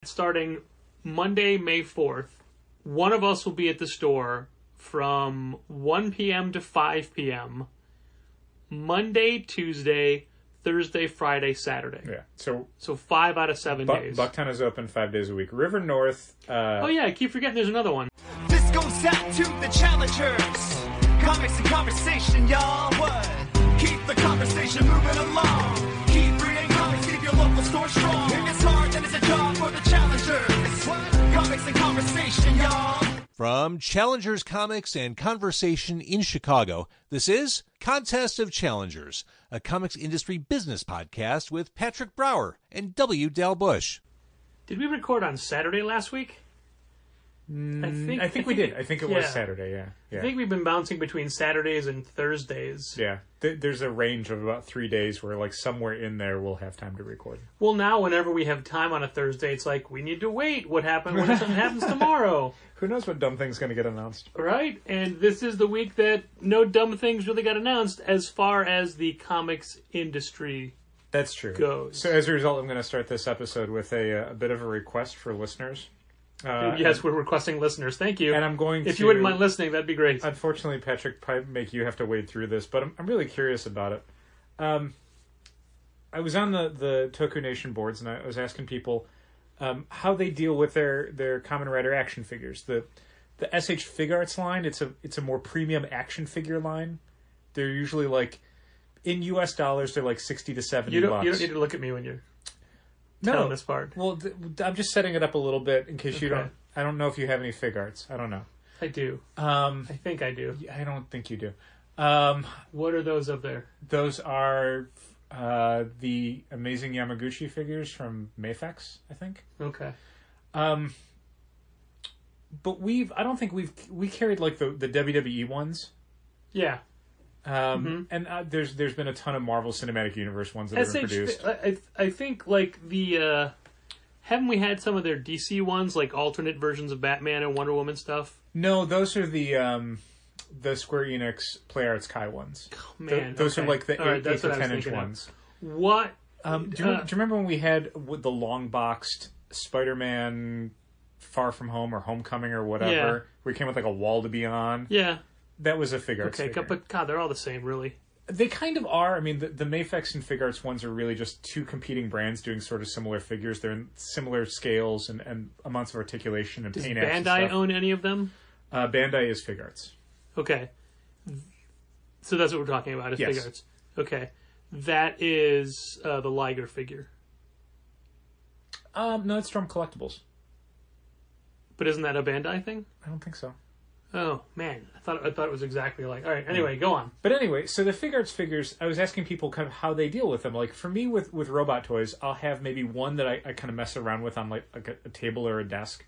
Starting Monday, May 4th, one of us will be at the store from 1 p.m. to 5 p.m. Monday, Tuesday, Thursday, Friday, Saturday. Yeah. So 5 out of 7 days. Bucktown is open 5 days a week. River North. Oh yeah, I keep forgetting there's another one. This goes out to the challengers. Comics and conversation, y'all. What? Keep the conversation moving along. Keep reading comics, keep your local store strong. If it's hard, then it's a job for the challengers. What? Comics and conversation, y'all. From Challengers Comics and Conversation in Chicago, this is Contest of Challengers, a comics industry business podcast with Patrick Brower and W. Dale Bush. Did we record on Saturday last week? I think we did. I think it was Saturday, yeah. I think we've been bouncing between Saturdays and Thursdays. Yeah. There's a range of about 3 days where, like, somewhere in there we'll have time to record. Well, now whenever we have time on a Thursday, it's like, we need to wait. What happened when something happens tomorrow? Who knows what dumb thing's going to get announced? Right? And this is the week that no dumb things really got announced as far as the comics industry That's true. goes. So as a result, I'm going to start this episode with a bit of a request for listeners. Yes, we're requesting listeners. Thank you. And I'm going If you wouldn't mind listening, that'd be great. Unfortunately, Patrick, probably make you have to wade through this, but I'm really curious about it. I was on the Toku Nation boards, and I was asking people how they deal with their Kamen Rider action figures. The SH Figuarts line, it's a more premium action figure line. They're usually like, in US dollars, they're like $60 to $70. You don't need to look at me when you're telling this part. Well, I'm just setting it up a little bit in case you don't. I don't know if you have any Figuarts. I don't know. I do. I think I do. I don't think you do. What are those up there? Those are the amazing Yamaguchi figures from Mayfex, I think. Okay. But I don't think we carried like the WWE ones. Yeah. And there's been a ton of Marvel Cinematic Universe ones that have been produced. I think like the haven't we had some of their DC ones, like alternate versions of Batman and Wonder Woman stuff? No, those are the Square Enix Play Arts Kai ones. Oh, man, those are like the 8 to 10 inch of. ones. What? Do you remember when we had the long boxed Spider-Man Far From Home or Homecoming or whatever? Yeah. Where it came with like a wall to be on. Yeah. That was a Figuarts figure. But God, they're all the same, really. They kind of are. I mean, the Mayfex and Figuarts ones are really just two competing brands doing sort of similar figures. They're in similar scales and amounts of articulation and paint apps. Does Bandai own any of them? Bandai is Figuarts. Okay. So that's what we're talking about, is Yes. Figuarts. Okay. That is the Liger figure. No, it's Storm Collectibles. But isn't that a Bandai thing? I don't think so. Oh, man. I thought it was exactly like... All right, anyway, go on. But anyway, so the Figuarts figures, I was asking people kind of how they deal with them. Like, for me, with robot toys, I'll have maybe one that I kind of mess around with on, like a table or a desk.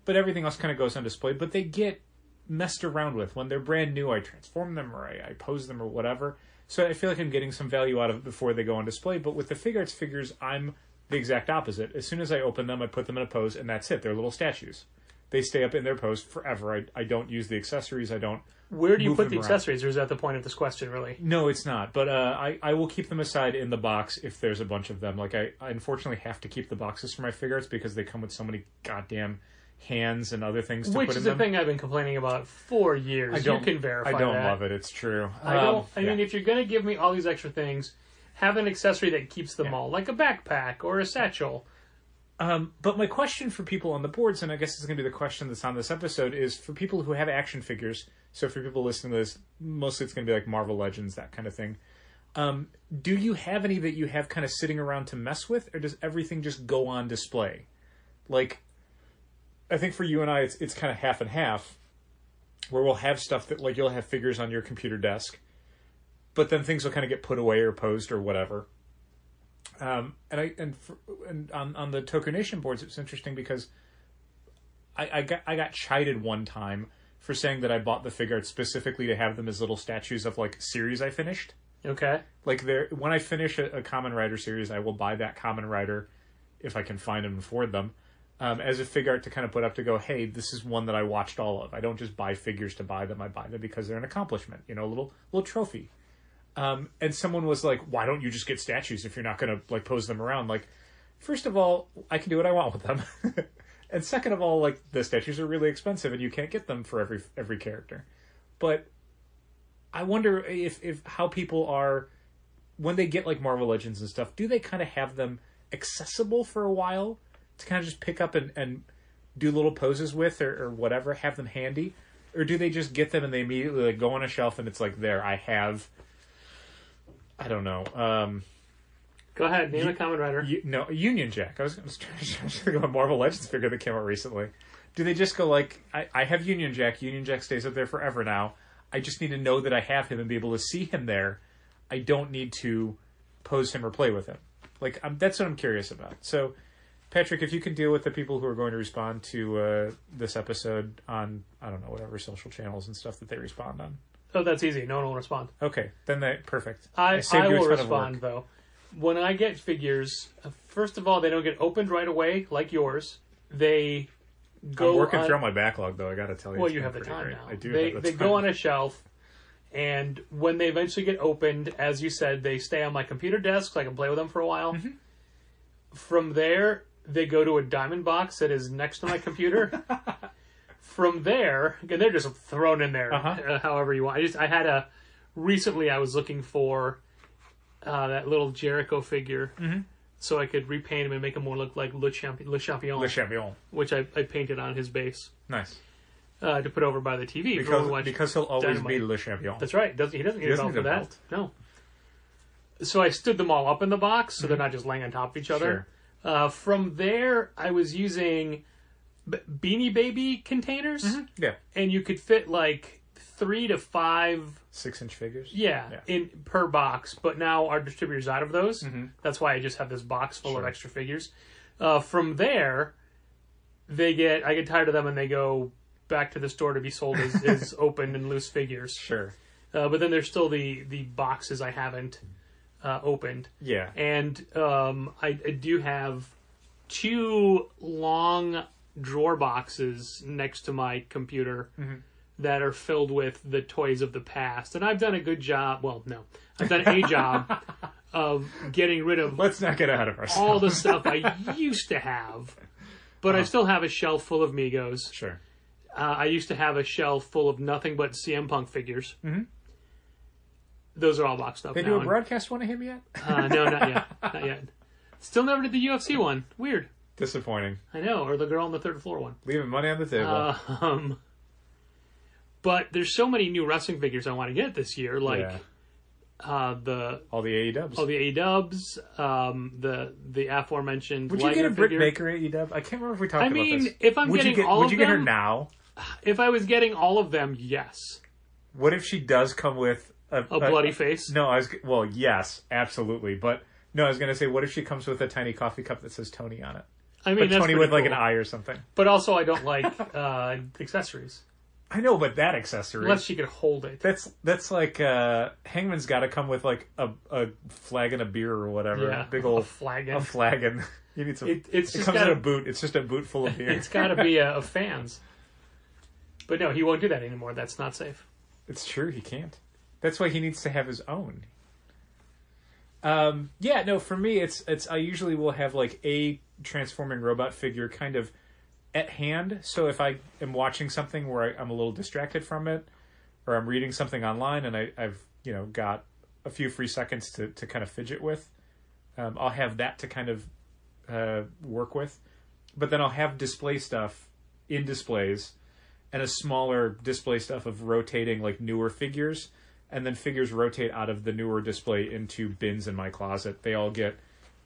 But everything else kind of goes on display. But they get messed around with. When they're brand new, I transform them or I pose them or whatever. So I feel like I'm getting some value out of it before they go on display. But with the Figuarts figures, I'm the exact opposite. As soon as I open them, I put them in a pose, and that's it. They're little statues. They stay up in their pose forever. I don't use the accessories. I don't. Where do you put the around. accessories, or is that the point of this question, really? No, it's not. But I will keep them aside in the box if there's a bunch of them. Like, I unfortunately have to keep the boxes for my Figuarts because they come with so many goddamn hands and other things to Which put in is them. the thing I've been complaining about for years. You can verify that. I don't love it. It's true. I mean, if you're going to give me all these extra things, have an accessory that keeps them all, like a backpack or a satchel. But my question for people on the boards, and I guess it's going to be the question that's on this episode, is for people who have action figures, so for people listening to this, mostly it's going to be like Marvel Legends, that kind of thing. Do you have any that you have kind of sitting around to mess with, or does everything just go on display? Like, I think for you and I, it's kind of half and half, where we'll have stuff that, like, you'll have figures on your computer desk, but then things will kind of get put away or posed or whatever. And on the Toku Nation boards, it's interesting because I got chided one time for saying that I bought the Figuarts specifically to have them as little statues of like series I finished. Okay. Like when I finish a Kamen Rider series, I will buy that Kamen Rider if I can find them and afford them as a Figuart to kind of put up to go, hey, this is one that I watched all of. I don't just buy figures to buy them. I buy them because they're an accomplishment, a little trophy. And someone was like, why don't you just get statues if you're not going to like pose them around? Like, first of all, I can do what I want with them. And second of all, like, the statues are really expensive and you can't get them for every character. But I wonder if how people are, when they get like Marvel Legends and stuff, do they kind of have them accessible for a while to kind of just pick up and do little poses with or whatever, have them handy? Or do they just get them and they immediately like go on a shelf and it's like, there, I don't know. Go ahead, name a Kamen Rider. Union Jack. I was trying to think of a Marvel Legends figure that came out recently. Do they just go like, I have Union Jack. Union Jack stays up there forever now. I just need to know that I have him and be able to see him there. I don't need to pose him or play with him. Like, that's what I'm curious about. So, Patrick, if you can deal with the people who are going to respond to this episode on, I don't know, whatever social channels and stuff that they respond on. Oh, that's easy. No one will respond. Okay, then perfect. I will respond, though. When I get figures, first of all, they don't get opened right away like yours. They go. I'm working through my backlog, though. I got to tell you. Well, you have the time great. now. I do. They go on a shelf, and when they eventually get opened, as you said, they stay on my computer desk so I can play with them for a while. Mm-hmm. From there, they go to a diamond box that is next to my computer. From there, again, they're just thrown in there however you want. Recently I was looking for that little Jericho figure, so I could repaint him and make him more look like Le Champion, which I painted on his base. Nice. To put over by the TV because he'll always be Le Champion. That's right. He doesn't need a belt for that. No. So I stood them all up in the box, so they're not just laying on top of each other. Sure. From there, I was using Beanie Baby containers. Mm-hmm. Yeah. And you could fit like 3 to 5 6-inch figures. Yeah, in per box. But now our distributor's out of those. Mm-hmm. That's why I just have this box full of extra figures. From there, I get tired of them and they go back to the store to be sold as open and loose figures. Sure. But then there's still the boxes I haven't opened. Yeah. And I do have 2 long drawer boxes next to my computer that are filled with the toys of the past. And I've done a good job. Well, no. I've done a job of getting rid of... Let's not get ahead of ourselves. ...all the stuff I used to have. But I still have a shelf full of Migos. Sure. I used to have a shelf full of nothing but CM Punk figures. Mm-hmm. Those are all boxed up now. They do a broadcast one of him yet? No, not yet. Not yet. Still never did the UFC one. Weird. Disappointing. I know. Or the girl on the third floor one. Leaving money on the table. But there's so many new wrestling figures I want to get this year. Like all the AEWs. All the AEWs. The aforementioned. Would you get a Britt Baker AEW? I can't remember if we talked about this. I mean, if I'm getting all of them. Would you get her now? If I was getting all of them, yes. What if she does come with a bloody face? No, yes, absolutely. But no, I was going to say, what if she comes with a tiny coffee cup that says Tony on it? I mean, that's Tony with cool. like an eye or something. But also, I don't like accessories. I know, but that accessory, unless she could hold it. That's like Hangman's got to come with like a flagon of beer or whatever. Yeah, big old flagon. A flagon. You need some. It comes in a boot. It's just a boot full of beer. It's got to be a fans. But no, he won't do that anymore. That's not safe. It's true. He can't. That's why he needs to have his own. Yeah, no, for me, it's I usually will have like a transforming robot figure kind of at hand. So if I am watching something where I'm a little distracted from it, or I'm reading something online and I've got a few free seconds to kind of fidget with, I'll have that to kind of work with. But then I'll have display stuff in displays and a smaller display stuff of rotating like newer figures. And then figures rotate out of the newer display into bins in my closet. They all get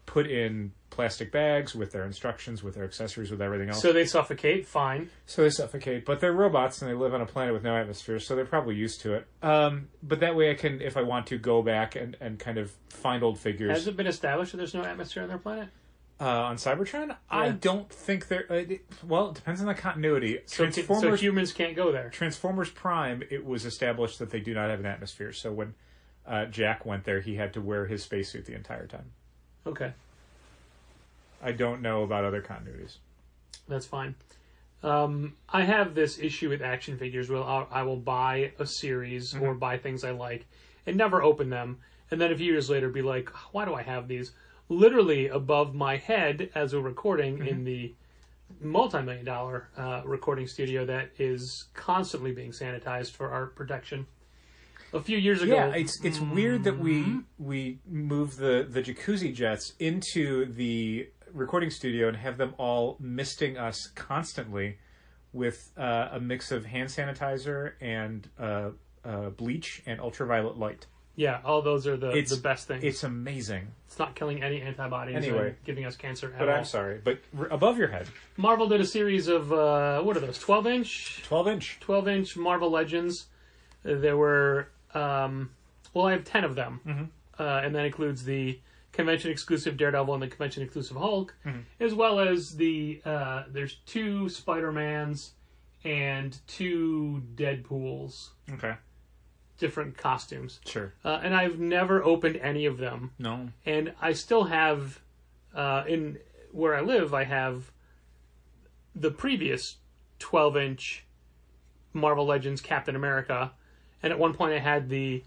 put in plastic bags with their instructions, with their accessories, with everything else. So they suffocate, fine. So they suffocate, but they're robots and they live on a planet with no atmosphere, so they're probably used to it. But that way I can, if I want to, go back and kind of find old figures. Has it been established that there's no atmosphere on their planet? On Cybertron? Yeah. I don't think there... well, it depends on the continuity. So humans can't go there. Transformers Prime, it was established that they do not have an atmosphere. So when Jack went there, he had to wear his spacesuit the entire time. Okay. I don't know about other continuities. That's fine. I have this issue with action figures where I will buy a series or buy things I like and never open them. And then a few years later be like, why do I have these? literally above my head as we're recording in the multi-million-dollar recording studio that is constantly being sanitized for our protection. A few years ago, Yeah, it's weird that we move the jacuzzi jets into the recording studio and have them all misting us constantly with a mix of hand sanitizer and bleach and ultraviolet light. yeah, all those are the best things. It's amazing. It's not killing any antibodies Anyway. and giving us cancer at But all. I'm sorry. But above your head, Marvel did a series of, what are those, 12-inch? 12-inch. 12-inch Marvel Legends. There were, I have 10 of them. And that includes the convention-exclusive Daredevil and the convention-exclusive Hulk, as well as there's 2 Spider-Mans and 2 Deadpools, Okay. different costumes. Sure. And I've never opened any of them. No. And I still have, in where I live, I have the previous 12-inch Marvel Legends Captain America, and at one point I had the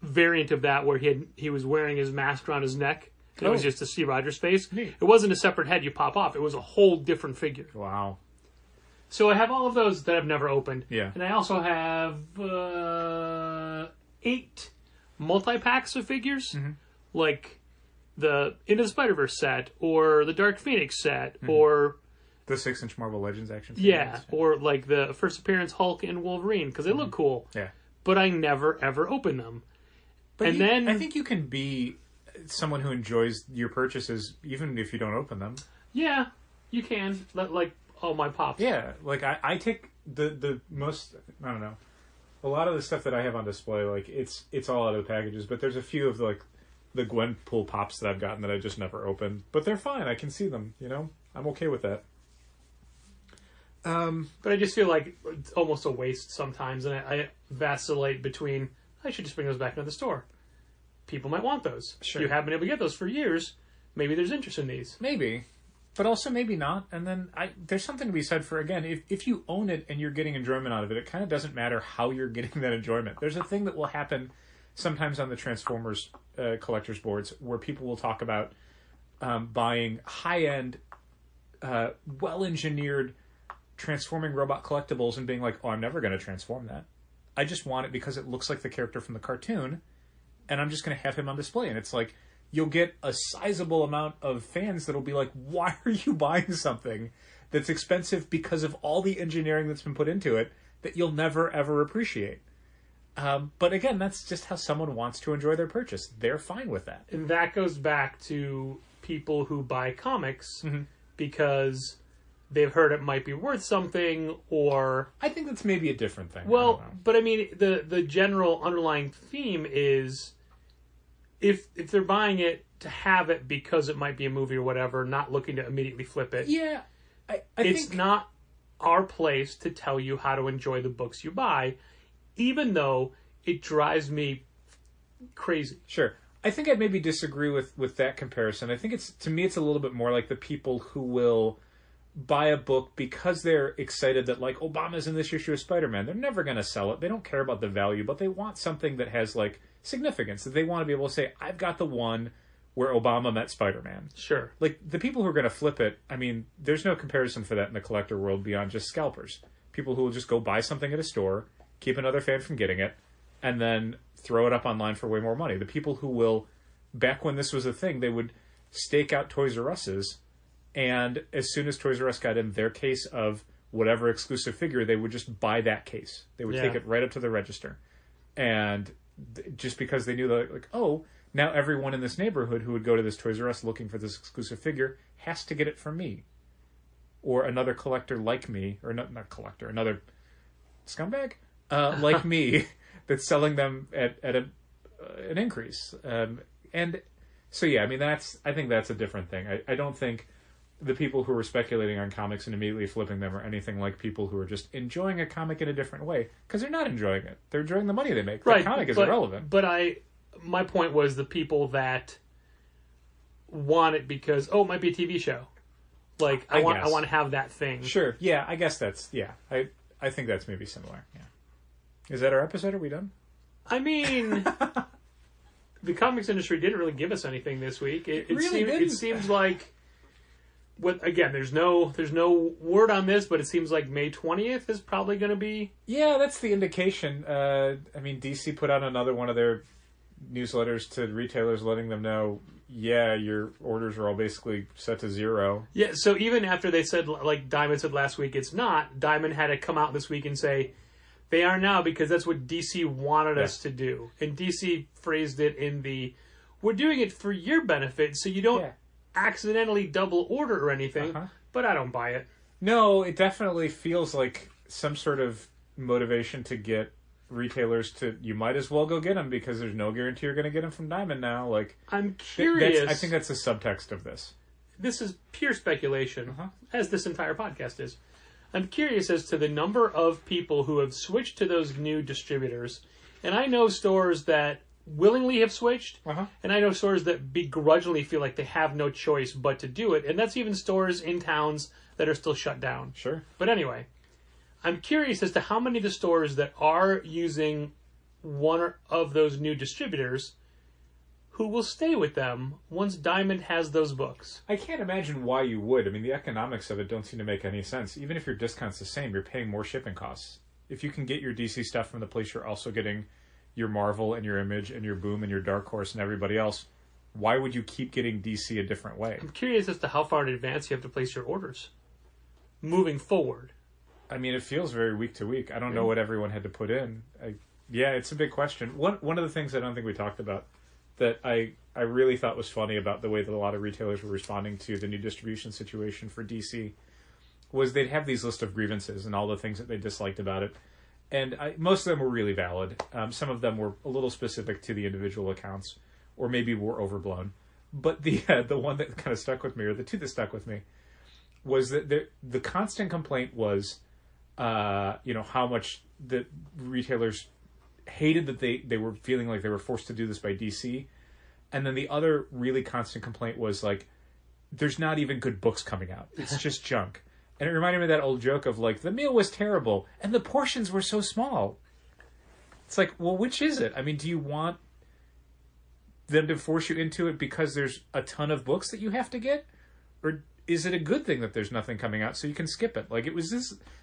variant of that where he was wearing his mask around his neck. And It was just a Steve Rogers face. Neat. It wasn't a separate head you pop off. It was a whole different figure. Wow. So I have all of those that I've never opened. Yeah. And I also have 8 multi-packs of figures, like the Into the Spider-Verse set, or the Dark Phoenix set, or The 6-inch Marvel Legends action yeah, figures. or like the first appearance Hulk and Wolverine, because they look cool. Yeah. But I never ever open them. But And then- I think you can be someone who enjoys your purchases even if you don't open them. Yeah, you can. Like all my pops. Yeah, like I take the most, I don't know, a lot of the stuff that I have on display, like it's all out of the packages, but there's a few of the Gwenpool pops that I've gotten that I just never opened, but they're fine. I can see them, I'm okay with that. But I just feel like it's almost a waste sometimes, and I vacillate between, I should just bring those back into the store. People might want those. Sure. You have been able to get those for years. Maybe there's interest in these. Maybe, but also maybe not. And then there's something to be said for, again, if you own it and you're getting enjoyment out of it, it kind of doesn't matter how you're getting that enjoyment. There's a thing that will happen sometimes on the Transformers collectors boards where people will talk about buying high-end, well-engineered transforming robot collectibles and being like, oh, I'm never going to transform that. I just want it because it looks like the character from the cartoon, and I'm just going to have him on display. And it's like, you'll get a sizable amount of fans that'll be like, why are you buying something that's expensive because of all the engineering that's been put into it that you'll never, ever appreciate? But again, that's just how someone wants to enjoy their purchase. They're fine with that. And that goes back to people who buy comics because they've heard it might be worth something, or... I think that's maybe a different thing. Well, but I mean, the general underlying theme is if they're buying it to have it because it might be a movie or whatever, not looking to immediately flip it, yeah, I it's think... not our place to tell you how to enjoy the books you buy, even though it drives me crazy. Sure. I think I'd maybe disagree with that comparison. I think to me it's a little bit more like the people who will buy a book because they're excited that, like, Obama's in this issue of Spider-Man. They're never going to sell it. They don't care about the value, but they want something that has, like, significance. That they want to be able to say, I've got the one where Obama met Spider-Man. Sure. Like, the people who are going to flip it, I mean, there's no comparison for that in the collector world beyond just scalpers. People who will just go buy something at a store, keep another fan from getting it, and then throw it up online for way more money. The people who will, back when this was a thing, they would stake out Toys R Us's, and as soon as Toys R Us got in their case of whatever exclusive figure, they would just buy that case. They would take it right up to the register. And just because they knew that, like, oh, now everyone in this neighborhood who would go to this Toys R Us looking for this exclusive figure has to get it from me. Or another collector like me, or not collector, another scumbag like me that's selling them at an increase. And so, yeah, I mean, I think that's a different thing. I don't think the people who are speculating on comics and immediately flipping them are anything like people who are just enjoying a comic in a different way, because they're not enjoying it. They're enjoying the money they make. Right, the comic is but, irrelevant. But my point was the people that want it because, oh, it might be a TV show. Like, I want to have that thing. Sure, yeah, I guess that's, yeah. I think that's maybe similar, yeah. Is that our episode? Are we done? I mean, the comics industry didn't really give us anything this week. It seems like, again, there's no word on this, but it seems like May 20th is probably going to be. Yeah, that's the indication. DC put out another one of their newsletters to retailers letting them know, yeah, your orders are all basically set to 0. Yeah, so even after they said, like Diamond said last week, it's not, Diamond had to come out this week and say, they are now, because that's what DC wanted us to do. And DC phrased it in we're doing it for your benefit, so you don't accidentally double order or anything, but I don't buy it. No, it definitely feels like some sort of motivation to get retailers to, you might as well go get them because there's no guarantee you're going to get them from Diamond now. Like, I'm curious. I think that's the subtext of this. This is pure speculation, as this entire podcast is. I'm curious as to the number of people who have switched to those new distributors. And I know stores that willingly have switched, and I know stores that begrudgingly feel like they have no choice but to do it. And that's even stores in towns that are still shut down. Sure. But anyway, I'm curious as to how many of the stores that are using one of those new distributors who will stay with them once Diamond has those books. I can't imagine why you would. I mean, the economics of it don't seem to make any sense. Even if your discount's the same, you're paying more shipping costs. If you can get your DC stuff from the place you're also getting your Marvel and your Image and your Boom and your Dark Horse and everybody else, why would you keep getting DC a different way? I'm curious as to how far in advance you have to place your orders moving forward. I mean, it feels very week to week. I don't know what everyone had to put in. Yeah, it's a big question. One of the things I don't think we talked about that I really thought was funny about the way that a lot of retailers were responding to the new distribution situation for DC was they'd have these list of grievances and all the things that they disliked about it. And most of them were really valid. Some of them were a little specific to the individual accounts or maybe were overblown. But the one that kind of stuck with me, or the two that stuck with me, was that the constant complaint was, how much the retailers hated that they were feeling like they were forced to do this by DC. And then the other really constant complaint was like, there's not even good books coming out. It's just junk. And it reminded me of that old joke of like, the meal was terrible and the portions were so small. It's like, well, which is it? I mean, do you want them to force you into it because there's a ton of books that you have to get? Or is it a good thing that there's nothing coming out so you can skip it? Like, it was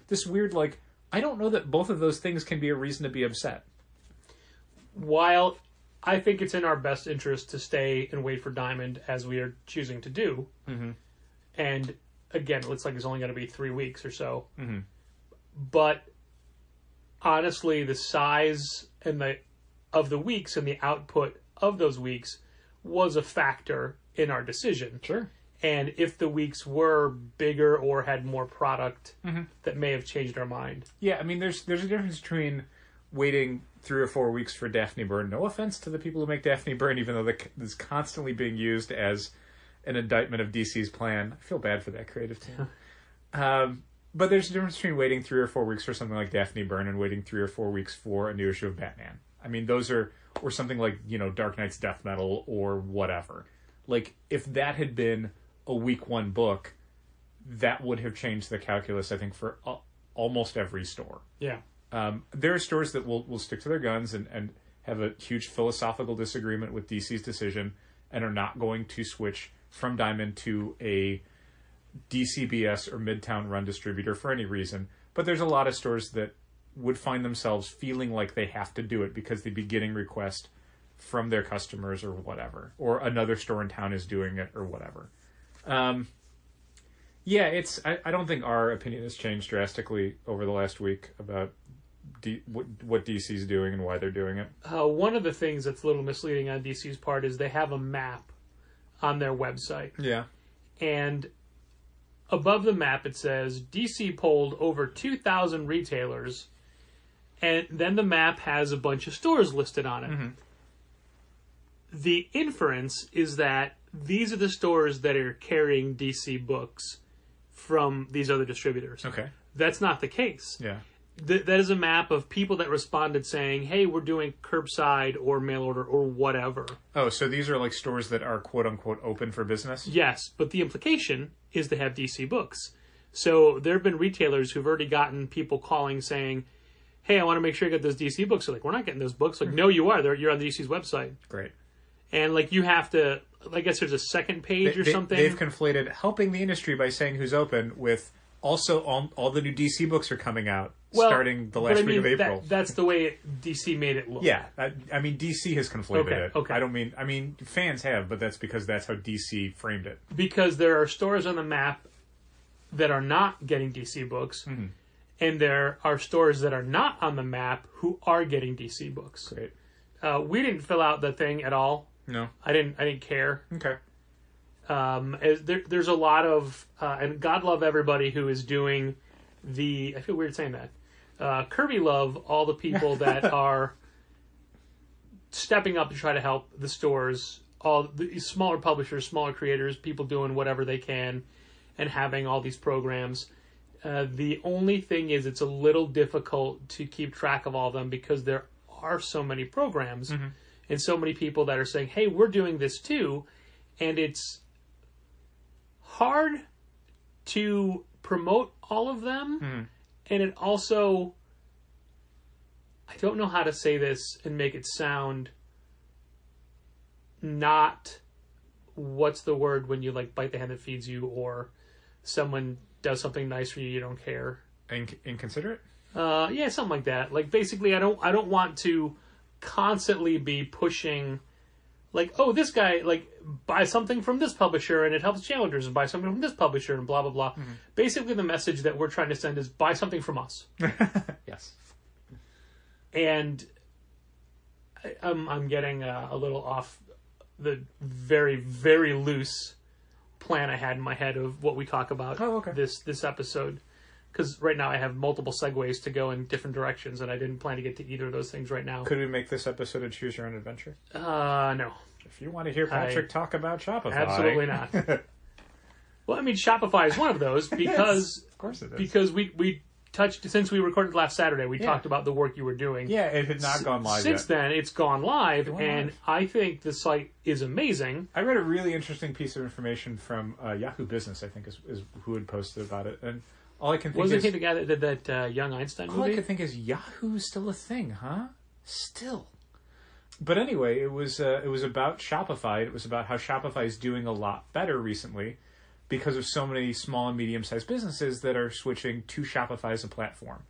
this weird, like, I don't know that both of those things can be a reason to be upset. While I think it's in our best interest to stay and wait for Diamond as we are choosing to do, and again, it looks like it's only going to be 3 weeks or so, but honestly, the size and of the weeks and the output of those weeks was a factor in our decision. Sure. And if the weeks were bigger or had more product, that may have changed our mind. Yeah, I mean, there's a difference between waiting 3 or 4 weeks for Daphne Byrne. No offense to the people who make Daphne Byrne, even though this is constantly being used as an indictment of DC's plan. I feel bad for that creative team. But there's a difference between waiting 3 or 4 weeks for something like Daphne Byrne and waiting 3 or 4 weeks for a new issue of Batman. I mean, those are, or something like, Dark Knight's Death Metal or whatever. Like, if that had been a week 1 book, that would have changed the calculus, I think, for almost every store. Yeah. There are stores that will stick to their guns and have a huge philosophical disagreement with DC's decision and are not going to switch from Diamond to a DCBS or Midtown run distributor for any reason. But there's a lot of stores that would find themselves feeling like they have to do it because they'd be getting requests from their customers or whatever, or another store in town is doing it or whatever. I don't think our opinion has changed drastically over the last week about what DC's doing and why they're doing it. One of the things that's a little misleading on DC's part is they have a map on their website. Yeah. And above the map it says DC polled over 2,000 retailers, and then the map has a bunch of stores listed on it. The inference is that these are the stores that are carrying DC books from these other distributors. Okay. That's not the case. Yeah. That is a map of people that responded saying, hey, we're doing curbside or mail order or whatever. Oh, so these are like stores that are quote-unquote open for business? Yes, but the implication is they have DC books. So there have been retailers who've already gotten people calling saying, hey, I want to make sure I get those DC books. They're like, we're not getting those books. Like, no, you are. You're on DC's website. Great. And like you have to, I guess there's a second page or something. They've conflated helping the industry by saying who's open with also all the new DC books are coming out starting the last week of April. That's the way DC made it look. Yeah, I mean DC has conflated it. Okay. I mean fans have, but that's because that's how DC framed it. Because there are stores on the map that are not getting DC books, and there are stores that are not on the map who are getting DC books. Great. We didn't fill out the thing at all. No, I didn't care. Okay. There's a lot of and God love everybody who is doing I feel weird saying that. Kirby love all the people that are stepping up to try to help the stores, all the smaller publishers, smaller creators, people doing whatever they can, and having all these programs. The only thing is, it's a little difficult to keep track of all of them because there are so many programs and so many people that are saying, "Hey, we're doing this too," and it's hard to promote all of them, and it also, I don't know how to say this and make it sound not, what's the word when you like bite the hand that feeds you, or someone does something nice for you, you don't care. Inconsiderate? Yeah, something like that. Like basically, I don't want to constantly be pushing, like, oh, this guy, like, buy something from this publisher and it helps challengers, and buy something from this publisher and blah, blah, blah. Basically, the message that we're trying to send is buy something from us. Yes. And I'm getting a little off the very, very loose plan I had in my head of what we talk about this episode. Because right now I have multiple segues to go in different directions, and I didn't plan to get to either of those things right now. Could we make this episode a Choose Your Own Adventure? No. If you want to hear Patrick talk about Shopify... Absolutely not. Well, I mean, Shopify is one of those because... Yes, of course it is. Because we touched... Since we recorded last Saturday, we talked about the work you were doing. Yeah, it had not gone live Since yet. then, it's gone live, and I think the site is amazing. I read a really interesting piece of information from Yahoo Business, I think is who had posted about it, and all I can think Wasn't he the guy that did that Young Einstein movie? All I can think is Yahoo's still a thing, huh? Still. But anyway, it was about Shopify. It was about how Shopify is doing a lot better recently because of so many small and medium-sized businesses that are switching to Shopify as a platform.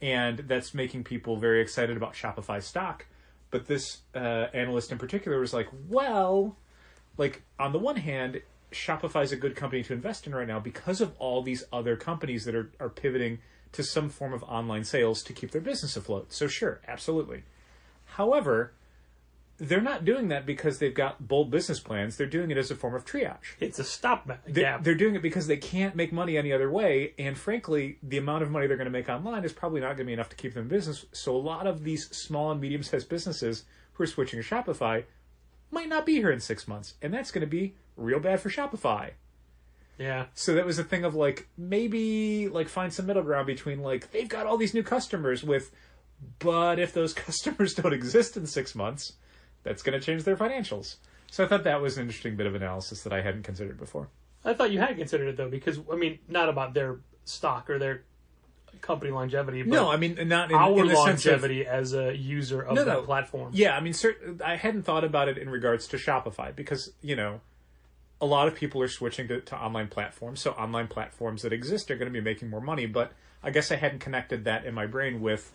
And that's making people very excited about Shopify stock. But this analyst in particular was like, well, like, on the one hand, Shopify is a good company to invest in right now because of all these other companies that are pivoting to some form of online sales to keep their business afloat. So sure, absolutely. However, they're not doing that because they've got bold business plans. They're doing it as a form of triage. It's a stopgap. They're doing it because they can't make money any other way. And frankly, the amount of money they're going to make online is probably not going to be enough to keep them in business. So a lot of these small and medium-sized businesses who are switching to Shopify might not be here in 6 months. And that's going to be real bad for Shopify. Yeah. So that was a thing of like, maybe like find some middle ground between like, they've got all these new customers but if those customers don't exist in 6 months, that's going to change their financials. So I thought that was an interesting bit of analysis that I hadn't considered before. I thought you had considered it, though, because, I mean, not about their stock or their company longevity, but no, I mean, not in, our in the longevity sense of, as a user of that platform. Yeah, I mean, I hadn't thought about it in regards to Shopify because, you know, a lot of people are switching to online platforms, so online platforms that exist are going to be making more money, but I guess I hadn't connected that in my brain with,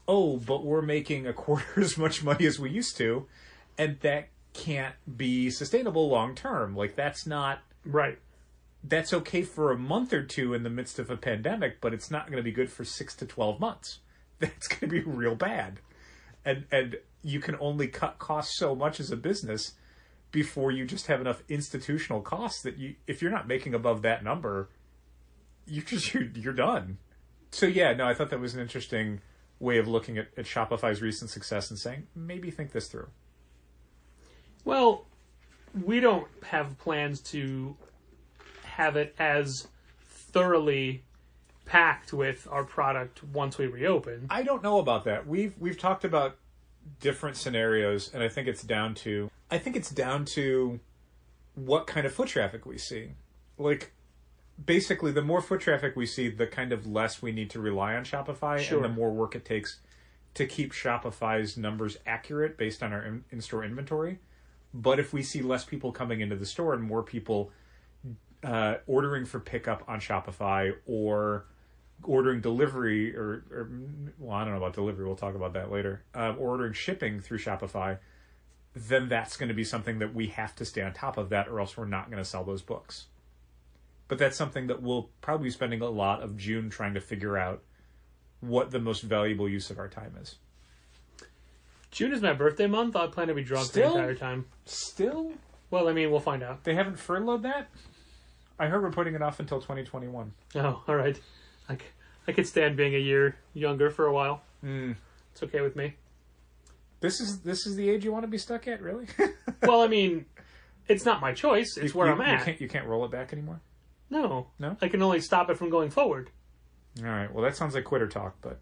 oh, but we're making a quarter as much money as we used to, and that can't be sustainable long term. Like, that's not... Right. That's okay for a month or two in the midst of a pandemic, but it's not going to be good for 6 to 12 months. That's going to be real bad. And you can only cut costs so much as a business before you just have enough institutional costs that if you're not making above that number, you're done. So yeah, no, I thought that was an interesting way of looking at Shopify's recent success and saying, maybe think this through. Well, we don't have plans to have it as thoroughly packed with our product once we reopen. I don't know about that. We've talked about different scenarios, and I think it's down to what kind of foot traffic we see. Like, basically, the more foot traffic we see, the kind of less we need to rely on Shopify, Sure. and the more work it takes to keep Shopify's numbers accurate based on our in-store inventory. But if we see less people coming into the store and more people ordering for pickup on Shopify or ordering delivery or well, I don't know about delivery. We'll talk about that later. Or ordering shipping through Shopify, then that's going to be something that we have to stay on top of that, or else we're not going to sell those books. But that's something that we'll probably be spending a lot of June trying to figure out what the most valuable use of our time is. June is my birthday month. I plan to be drunk the entire time. Still? Well, I mean, we'll find out. They haven't furloughed that? I heard we're putting it off until 2021. Oh, all right. I could stand being a year younger for a while. It's okay with me. This is the age you want to be stuck at, really? Well, I mean, it's not my choice. It's where I'm at. You can't roll it back anymore? No. No? I can only stop it from going forward. All right. Well, that sounds like quitter talk, but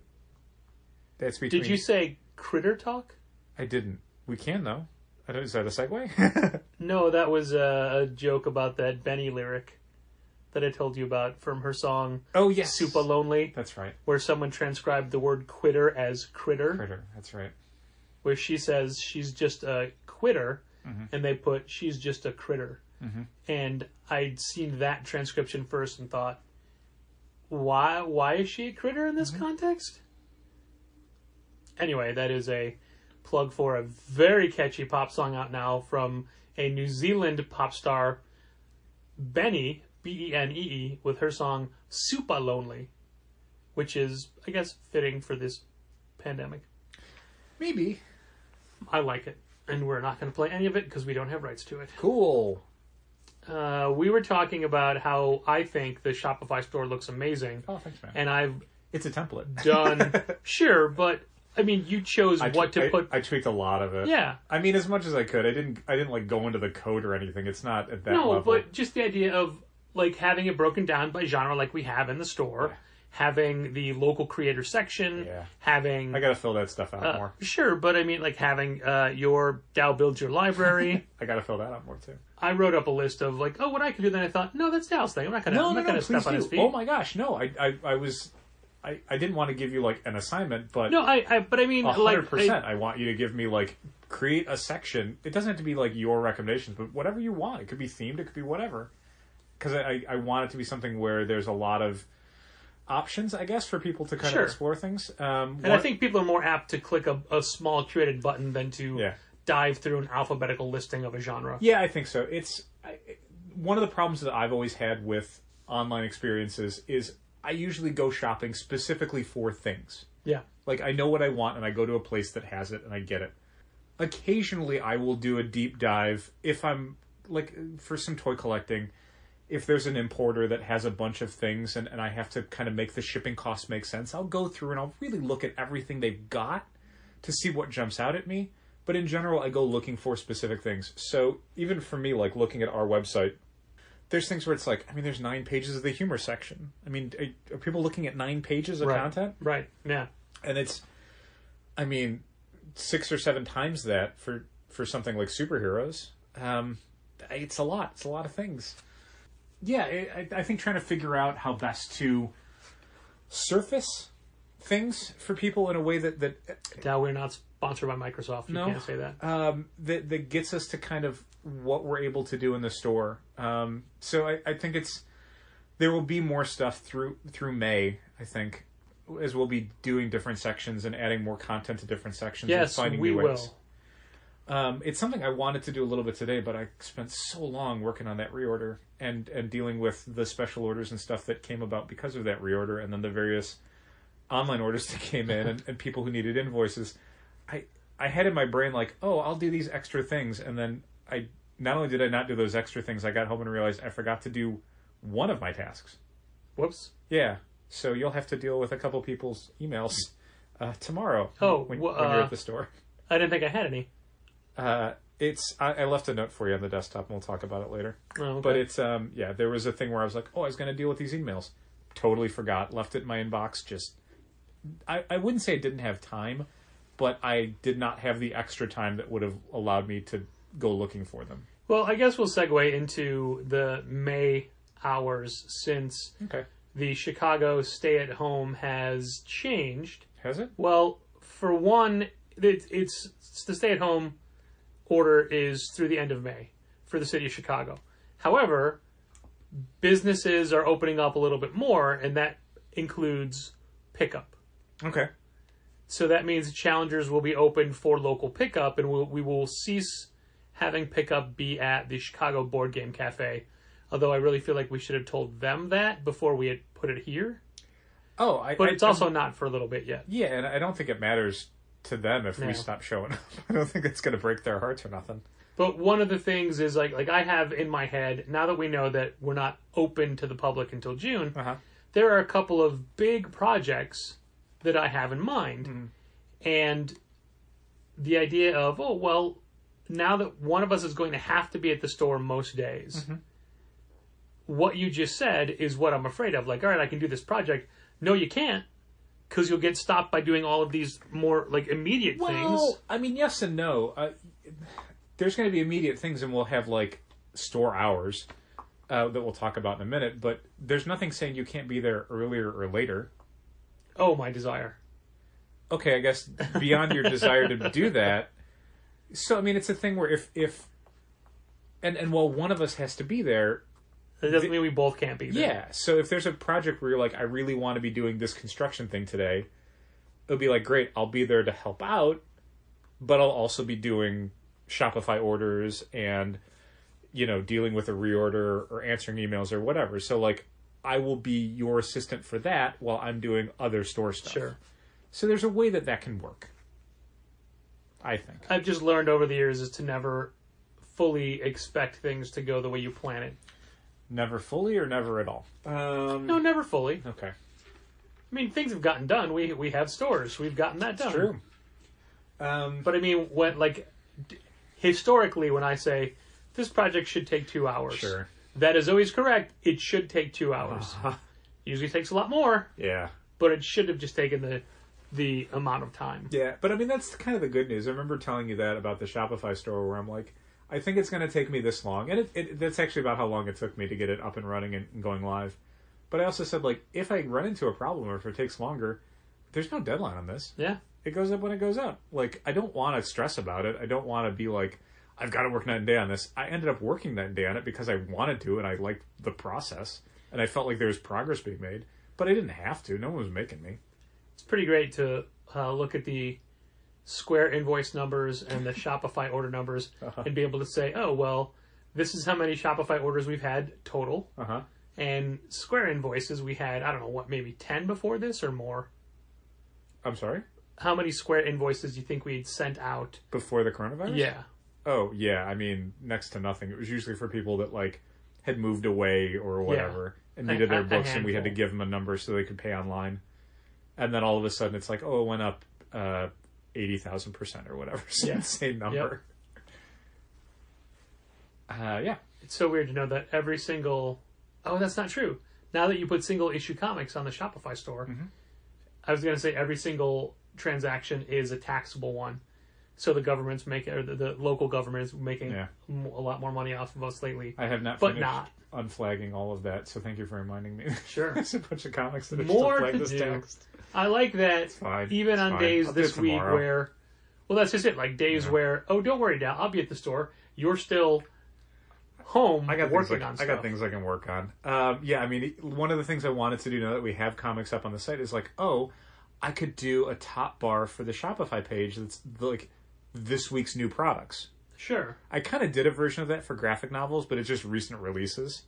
that's between... Did you say critter talk? I didn't. We can, though. Is that a segue? No, that was a joke about that Benny lyric that I told you about from her song Oh, yes. Super Lonely. That's right. Where someone transcribed the word quitter as critter. Critter, that's right. Where she says she's just a quitter, and they put she's just a critter. And I'd seen that transcription first and thought, why is she a critter in this context? Anyway, that is a plug for a very catchy pop song out now from a New Zealand pop star, Benny, Benee, with her song Super Lonely, which is, I guess, fitting for this pandemic. Maybe. I like it, and we're not going to play any of it because we don't have rights to it. Cool. We were talking about how I think the Shopify store looks amazing. Oh, thanks, man. And It's a template. done... Sure, but, I mean, you chose what to put... I tweaked a lot of it. Yeah. I mean, as much as I could. I didn't like, go into the code or anything. It's not at that level. No, but just the idea of, like, having it broken down by genre like we have in the store... Yeah. Having the local creator section, having... I gotta fill that stuff out more. Sure, but I mean, like, having your Dow builds your library. I gotta fill that out more, too. I wrote up a list of, like, what I could do, then I thought, no, that's Dow's thing. I'm not gonna step on his feet. Oh my gosh, no. I didn't want to give you, like, an assignment, but... No, but I mean, 100%. I want you to give me, like, create a section. It doesn't have to be, like, your recommendations, but whatever you want. It could be themed, it could be whatever. Because I want it to be something where there's a lot of options, I guess, for people to kind of explore things. And I think people are more apt to click a small curated button than to dive through an alphabetical listing of a genre. Yeah, I think so. It's one of the problems that I've always had with online experiences is I usually go shopping specifically for things. Yeah. Like, I know what I want, and I go to a place that has it, and I get it. Occasionally, I will do a deep dive if I'm, like, for some toy collecting... If there's an importer that has a bunch of things and I have to kind of make the shipping costs make sense, I'll go through and I'll really look at everything they've got to see what jumps out at me. But in general, I go looking for specific things. So even for me, like looking at our website, there's things where it's like, I mean, there's 9 pages of the humor section. I mean, are people looking at 9 pages of content? Right, yeah. And it's, I mean, 6 or 7 times that for something like superheroes. It's a lot. It's a lot of things. Yeah, I think trying to figure out how best to surface things for people in a way that Now we're not sponsored by Microsoft. You can't say that. That gets us to kind of what we're able to do in the store. So I think there will be more stuff through May, I think, as we'll be doing different sections and adding more content to different sections. Yes, and finding we new will. ways. It's something I wanted to do a little bit today, but I spent so long working on that reorder and dealing with the special orders and stuff that came about because of that reorder, and then the various online orders that came in and people who needed invoices. I had in my brain like, oh, I'll do these extra things, and then not only did I not do those extra things, I got home and realized I forgot to do one of my tasks. Whoops. Yeah, so you'll have to deal with a couple people's emails tomorrow when you're at the store. I didn't think I had any. I left a note for you on the desktop, and we'll talk about it later. Oh, okay. But it's there was a thing where I was like, oh, I was going to deal with these emails. Totally forgot. Left it in my inbox. Just I wouldn't say I didn't have time, but I did not have the extra time that would have allowed me to go looking for them. Well, I guess we'll segue into the May hours since the Chicago stay-at-home has changed. Has it? Well, for one, it's the stay-at-home order is through the end of May for the city of Chicago. However, businesses are opening up a little bit more, and that includes pickup. Okay. So that means Challengers will be open for local pickup, and we will cease having pickup be at the Chicago Board Game Cafe. Although I really feel like we should have told them that before we had put it here. Oh, but it's also not for a little bit yet. Yeah, and I don't think it matters to them if we stop showing up. I don't think it's going to break their hearts or nothing. But one of the things is like I have in my head, now that we know that we're not open to the public until June, there are a couple of big projects that I have in mind. And the idea of, oh, well, now that one of us is going to have to be at the store most days, what you just said is what I'm afraid of. Like, all right, I can do this project. No, you can't, because you'll get stopped by doing all of these more like immediate things. Well, I mean, yes and no. There's going to be immediate things, and we'll have like store hours that we'll talk about in a minute. But there's nothing saying you can't be there earlier or later. Oh, my desire. Okay, I guess beyond your desire to do that. So I mean, it's a thing where if while one of us has to be there, that doesn't mean we both can't be there. Yeah. So if there's a project where you're like, I really want to be doing this construction thing today, it'll be like, great, I'll be there to help out, but I'll also be doing Shopify orders and, dealing with a reorder or answering emails or whatever. So like, I will be your assistant for that while I'm doing other store stuff. Sure. So there's a way that can work, I think. I've just learned over the years is to never fully expect things to go the way you plan it. Never fully or never at all? No, never fully. Okay. I mean, things have gotten done. We have stores. We've gotten that done. True. But I mean, historically, when I say this project should take 2 hours, sure, that is always correct. It should take 2 hours. Usually takes a lot more. Yeah. But it should have just taken the amount of time. Yeah, but I mean, that's kind of the good news. I remember telling you that about the Shopify store where I'm like, I think it's going to take me this long. And that's actually about how long it took me to get it up and running and going live. But I also said, like, if I run into a problem or if it takes longer, there's no deadline on this. Yeah. It goes up when it goes up. Like, I don't want to stress about it. I don't want to be like, I've got to work night and day on this. I ended up working night and day on it because I wanted to and I liked the process. And I felt like there was progress being made. But I didn't have to. No one was making me. It's pretty great to look at the Square invoice numbers and the Shopify order numbers and be able to say, oh, well, this is how many Shopify orders we've had total. And Square invoices, we had, I don't know, what, maybe 10 before this or more? I'm sorry? How many Square invoices do you think we'd sent out? Before the coronavirus? Yeah. Oh, yeah. I mean, next to nothing. It was usually for people that, like, had moved away or whatever and needed their books, and we had to give them a number so they could pay online. And then all of a sudden it's like, oh, it went up 80,000% or whatever. It's an insane number. Yep. Yeah. It's so weird to know that every single... Oh, that's not true. Now that you put single issue comics on the Shopify store, I was going to say every single transaction is a taxable one. So the government's making, or the local government is making a lot more money off of us lately. I have not finished unflagging all of that, so thank you for reminding me. Sure. There's a bunch of comics that are more still flagged to as do. Text. I like that even on days this week where, well, that's just it, like days where, oh, don't worry, Dal, I'll be at the store. You're still home working on stuff. I got things I can work on. Yeah, I mean, one of the things I wanted to do now that we have comics up on the site is like, oh, I could do a top bar for the Shopify page that's like this week's new products. Sure. I kind of did a version of that for graphic novels, but it's just recent releases.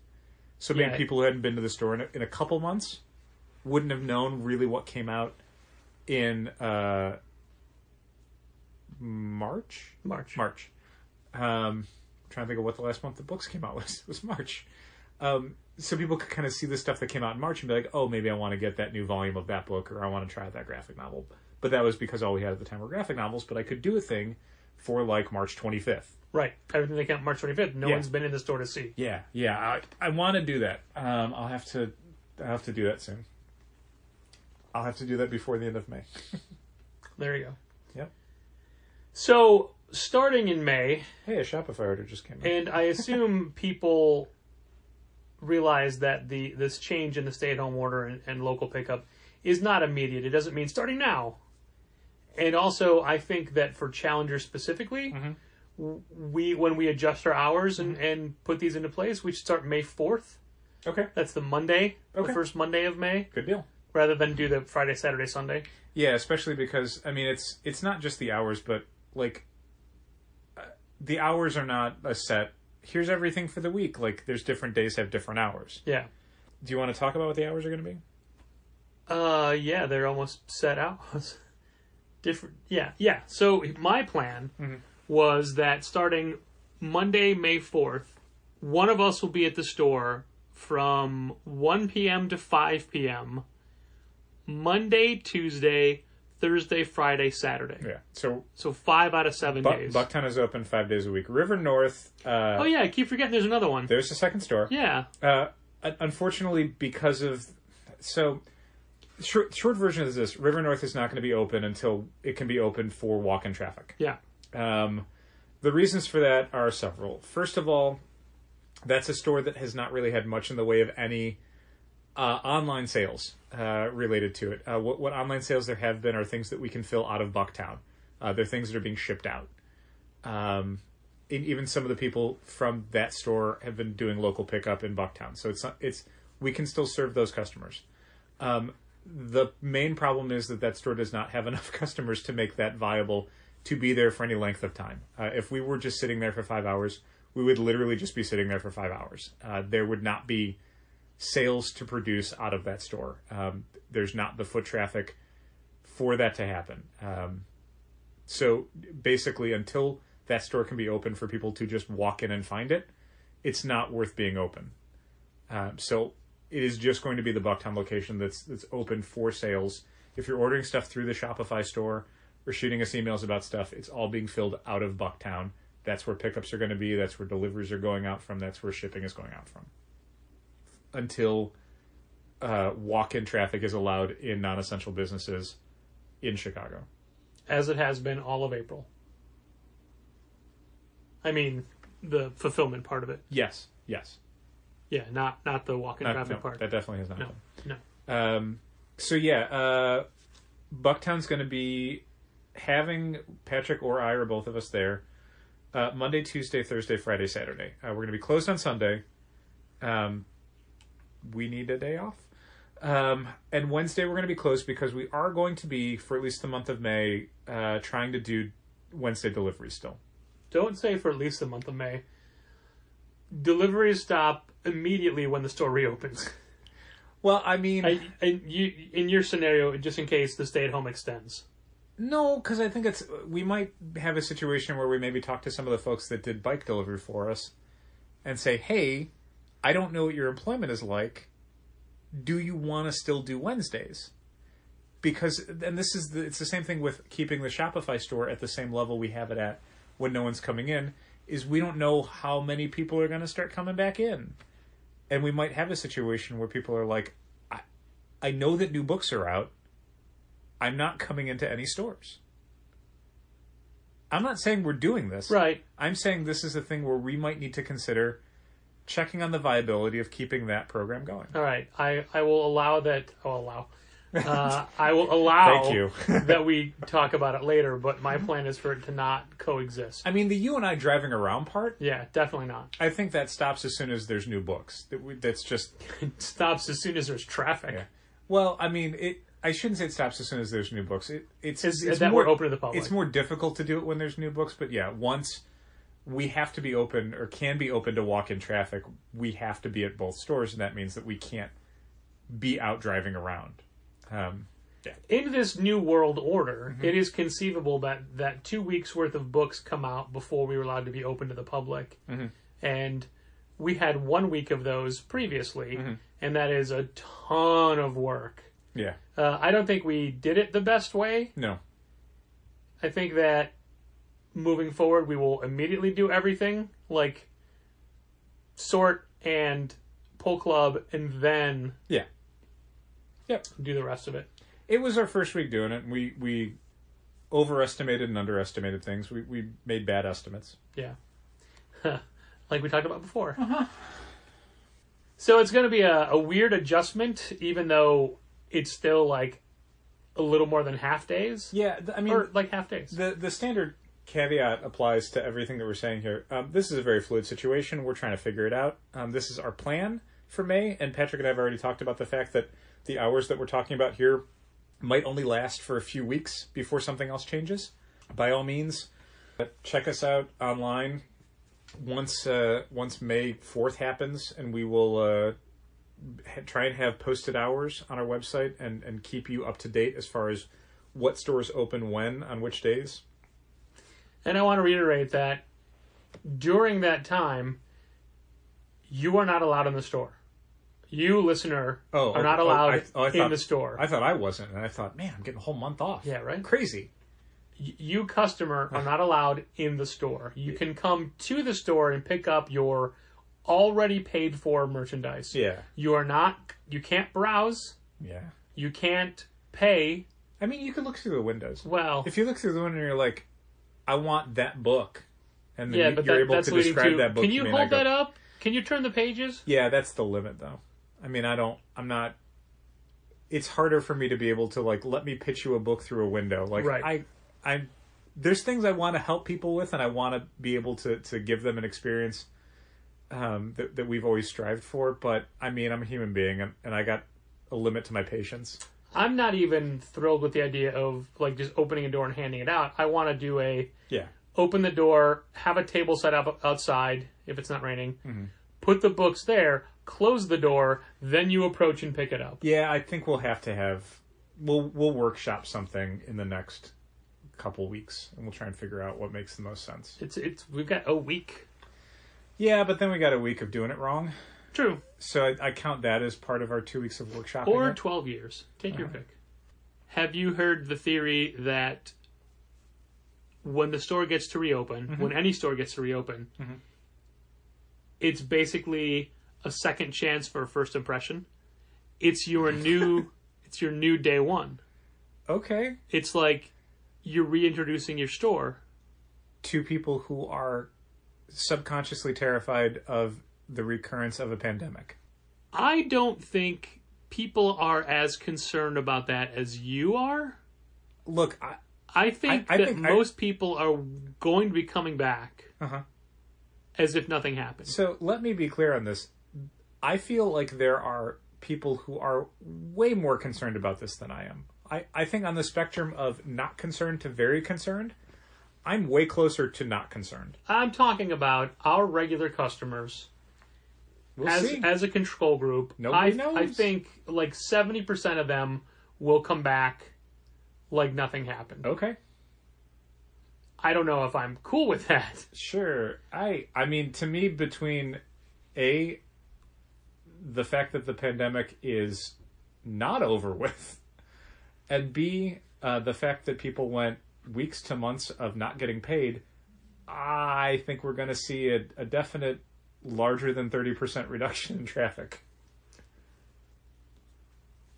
So maybe people who hadn't been to the store in a couple months wouldn't have known really what came out in March. Trying to think of what the last month the books came out was. It was March. So people could kind of see the stuff that came out in March and be like, oh, maybe I want to get that new volume of that book, or I want to try that graphic novel. But that was because all we had at the time were graphic novels, but I could do a thing for like March 25th. Right. Everything that came out March 25th. No one's been in the store to see. Yeah. I want to do that. I'll have to do that soon. I'll have to do that before the end of May. There you go. Yep. So, starting in May... Hey, a Shopify order just came in. And I assume people realize that this change in the stay-at-home order and local pickup is not immediate. It doesn't mean starting now. And also, I think that for Challenger specifically, when we adjust our hours and put these into place, we should start May 4th. Okay. That's the Monday, Okay. the first Monday of May, Good deal. rather than do the Friday, Saturday, Sunday. Yeah, especially because, I mean, it's not just the hours, but, like, the hours are not a set, here's everything for the week. Like, there's different days have different hours. Yeah. Do you want to talk about what the hours are going to be? Yeah, they're almost set out. Different. Yeah. So my plan was that starting Monday, May 4th, one of us will be at the store from 1 p.m. to 5 p.m. Monday, Tuesday, Thursday, Friday, Saturday. Yeah. So 5 out of 7 days. Bucktown is open 5 days a week. River North. Oh yeah, I keep forgetting there's another one. There's a second store. Yeah. Unfortunately, because of short version is this: River North is not going to be open until it can be open for walk-in traffic. Yeah. The reasons for that are several. First of all, that's a store that has not really had much in the way of any online sales related to it. What online sales there have been are things that we can fill out of Bucktown. They're things that are being shipped out. Even some of the people from that store have been doing local pickup in Bucktown. So we can still serve those customers. The main problem is that store does not have enough customers to make that viable to be there for any length of time. If we were just sitting there for 5 hours, we would literally just be sitting there for 5 hours. There would not be sales to produce out of that store. There's not the foot traffic for that to happen. So basically, until that store can be open for people to just walk in and find it, it's not worth being open. So it is just going to be the Bucktown location that's open for sales. If you're ordering stuff through the Shopify store or shooting us emails about stuff, it's all being filled out of Bucktown. That's where pickups are going to be. That's where deliveries are going out from. That's where shipping is going out from. Until walk-in traffic is allowed in non-essential businesses in Chicago. As it has been all of April. I mean, the fulfillment part of it. Yes. Yeah, not the walk-in traffic part. That definitely has not been. No. So yeah, Bucktown's going to be having Patrick or I or both of us there Monday, Tuesday, Thursday, Friday, Saturday. We're going to be closed on Sunday. We need a day off. And Wednesday we're going to be closed because we are going to be, for at least the month of May, trying to do Wednesday deliveries still. Don't say for at least the month of May. Deliveries stop immediately when the store reopens. Well, I mean... in your scenario, just in case the stay-at-home extends. No, because I think we might have a situation where we maybe talk to some of the folks that did bike delivery for us and say, hey, I don't know what your employment is like. Do you want to still do Wednesdays? Because, and it's the same thing with keeping the Shopify store at the same level we have it at when no one's coming in, is we don't know how many people are going to start coming back in. And we might have a situation where people are like, I know that new books are out. I'm not coming into any stores. I'm not saying we're doing this. Right. I'm saying this is a thing where we might need to consider checking on the viability of keeping that program going. All right. I will allow that. I will allow Thank you. that we talk about it later, but my plan is for it to not coexist. I mean, the you and I driving around part, Yeah, definitely not. I think that stops as soon as there's new books. That's just... It stops as soon as there's traffic. Yeah. Well, I mean, I shouldn't say it stops as soon as there's new books. It's that more we're open to the public. It's more difficult to do it when there's new books, but yeah, once we have to be open or can be open to walk-in traffic, we have to be at both stores, and that means that we can't be out driving around. In this new world order, it is conceivable that 2 weeks worth of books come out before we were allowed to be open to the public. And we had 1 week of those previously, and that is a ton of work. Yeah. I don't think we did it the best way. No. I think that moving forward, we will immediately do everything, like sort and pull club, and then Yeah. Yep. do the rest of it. It was our first week doing it. We overestimated and underestimated things. We made bad estimates. Yeah. Like we talked about before. So it's going to be a weird adjustment, even though it's still like a little more than half days. Yeah, I mean, or like half days. the standard caveat applies to everything that we're saying here. This is a very fluid situation. We're trying to figure it out. This is our plan for May, and Patrick and I have already talked about the fact that the hours that we're talking about here might only last for a few weeks before something else changes. By all means, check us out online once May 4th happens, and we will try and have posted hours on our website and keep you up to date as far as what stores open when on which days. And I want to reiterate that during that time, you are not allowed in the store. You, listener, are not allowed in the store. I thought I wasn't, and I thought, man, I'm getting a whole month off. Yeah, right? Crazy. You, customer, are not allowed in the store. You can come to the store and pick up your already paid for merchandise. Yeah. You can't browse. Yeah. You can't pay. I mean, you can look through the windows. Well, if you look through the window and you're like, I want that book, and then yeah, but you're able to describe that book. Can you hold that up? Can you turn the pages? Yeah, that's the limit, though. I mean, I'm not. It's harder for me to be able to like let me pitch you a book through a window. Like right. I there's things I want to help people with, and I want to be able to give them an experience that we've always strived for. But I mean, I'm a human being, and I got a limit to my patience. I'm not even thrilled with the idea of like just opening a door and handing it out. I want to do open the door, have a table set up outside if it's not raining, put the books there, close the door, then you approach and pick it up. Yeah, I think we'll have to we'll workshop something in the next couple weeks, and we'll try and figure out what makes the most sense. We've got a week. Yeah, but then we got a week of doing it wrong. True. So I count that as part of our 2 weeks of workshopping. Or 12 years. Take your pick. Have you heard the theory that when the store gets to reopen, when any store gets to reopen, it's basically a second chance for a first impression? It's your new day one. Okay. It's like you're reintroducing your store to people who are subconsciously terrified of the recurrence of a pandemic. I don't think people are as concerned about that as you are. Look, I think most people are going to be coming back as if nothing happened. So let me be clear on this. I feel like there are people who are way more concerned about this than I am. I think on the spectrum of not concerned to very concerned, I'm way closer to not concerned. I'm talking about our regular customers. As a control group, nobody knows. I think like 70% of them will come back like nothing happened. Okay. I don't know if I'm cool with that. Sure. I mean, to me, between the fact that the pandemic is not over with, and B, the fact that people went weeks to months of not getting paid, I think we're going to see a definite larger than 30% reduction in traffic.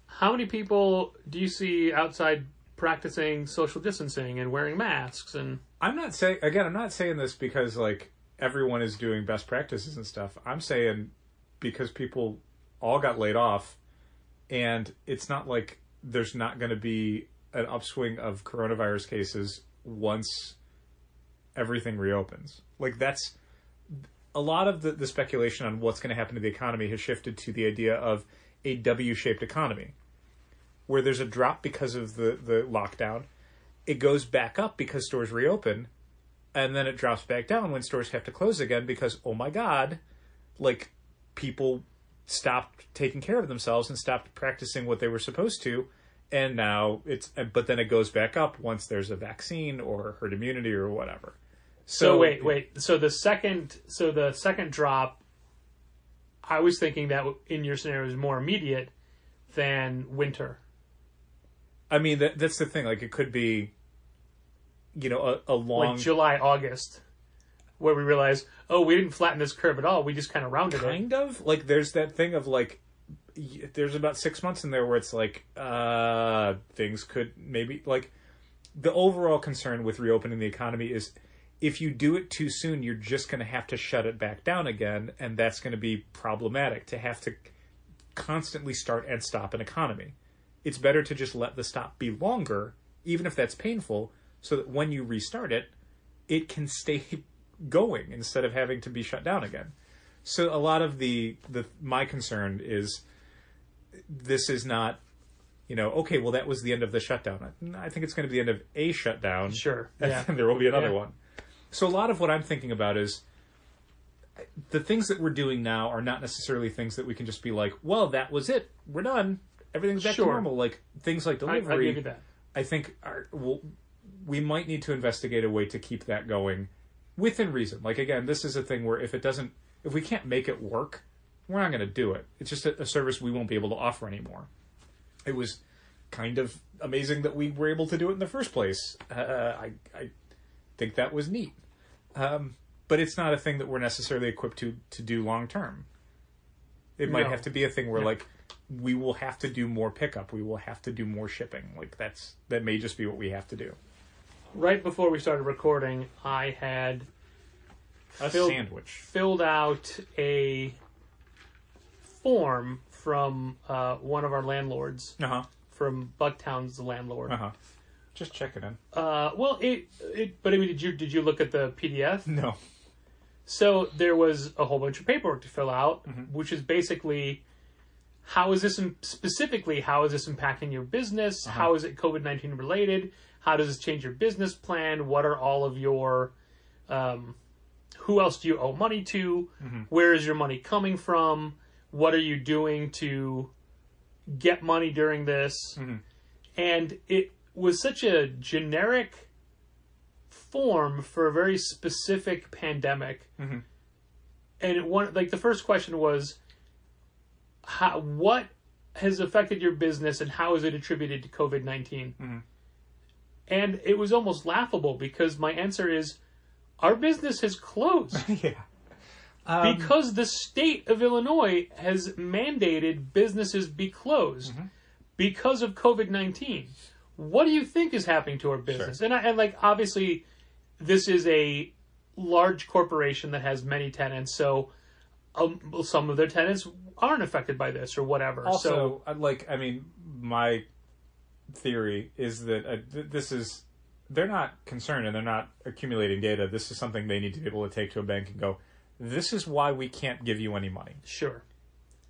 How many people do you see outside practicing social distancing and wearing masks? And I'm not saying this because like everyone is doing best practices and stuff. I'm saying because people all got laid off, and it's not like there's not going to be an upswing of coronavirus cases once everything reopens. Like that's a lot of the speculation on what's going to happen to the economy has shifted to the idea of a W-shaped economy, where there's a drop because of the lockdown. It goes back up because stores reopen, and then it drops back down when stores have to close again because, oh my God, like people stopped taking care of themselves and stopped practicing what they were supposed to. And now but then it goes back up once there's a vaccine or herd immunity or whatever. So wait. So the second drop, I was thinking that in your scenario is more immediate than winter. I mean, that's the thing. Like, it could be, a long... Like July, August, where we realize, we didn't flatten this curve at all. We just kind of rounded it. Kind of. Like, there's that thing of, like, there's about 6 months in there where it's like, things could maybe... Like, the overall concern with reopening the economy is if you do it too soon, you're just going to have to shut it back down again, and that's going to be problematic to have to constantly start and stop an economy. It's better to just let the stop be longer, even if that's painful, so that when you restart it, it can stay going instead of having to be shut down again. So a lot of my concern is this is not, okay, well, that was the end of the shutdown. I think it's going to be the end of a shutdown. Sure. And Yeah. then there will be another one. So a lot of what I'm thinking about is the things that we're doing now are not necessarily things that we can just be like, well, that was it. We're done. Everything's back to Sure. normal. Like things like I delivery. give you that. I think we might need to investigate a way to keep that going within reason. Like, again, this is a thing where if we can't make it work, we're not going to do it. It's just a service we won't be able to offer anymore. It was kind of amazing that we were able to do it in the first place. I think that was neat. But it's not a thing that we're necessarily equipped to do long term. It might have to be a thing where, like, we will have to do more pickup. We will have to do more shipping. Like, that may just be what we have to do. Right before we started recording, I had Sandwich. filled out a form from one of our landlords, Uh-huh. from Bucktown's landlord. Uh-huh. Just checking in. Well, but I mean, did you look at the PDF? No. So there was a whole bunch of paperwork to fill out, which is basically how is this impacting your business? How is it COVID-19 related? How does this change your business plan? What are all of your who else do you owe money to? Where is your money coming from? What are you doing to get money during this? And it was such a generic form for a very specific pandemic. And the first question was, what has affected your business and how is it attributed to COVID-19? And it was almost laughable because my answer is, our business has closed. Because the state of Illinois has mandated businesses be closed because of COVID-19. What do you think is happening to our business? Sure. And obviously, this is a large corporation that has many tenants, so some of their tenants aren't affected by this or whatever. Also, my theory is that they're not concerned and they're not accumulating data. This is something they need to be able to take to a bank and go, this is why we can't give you any money. Sure.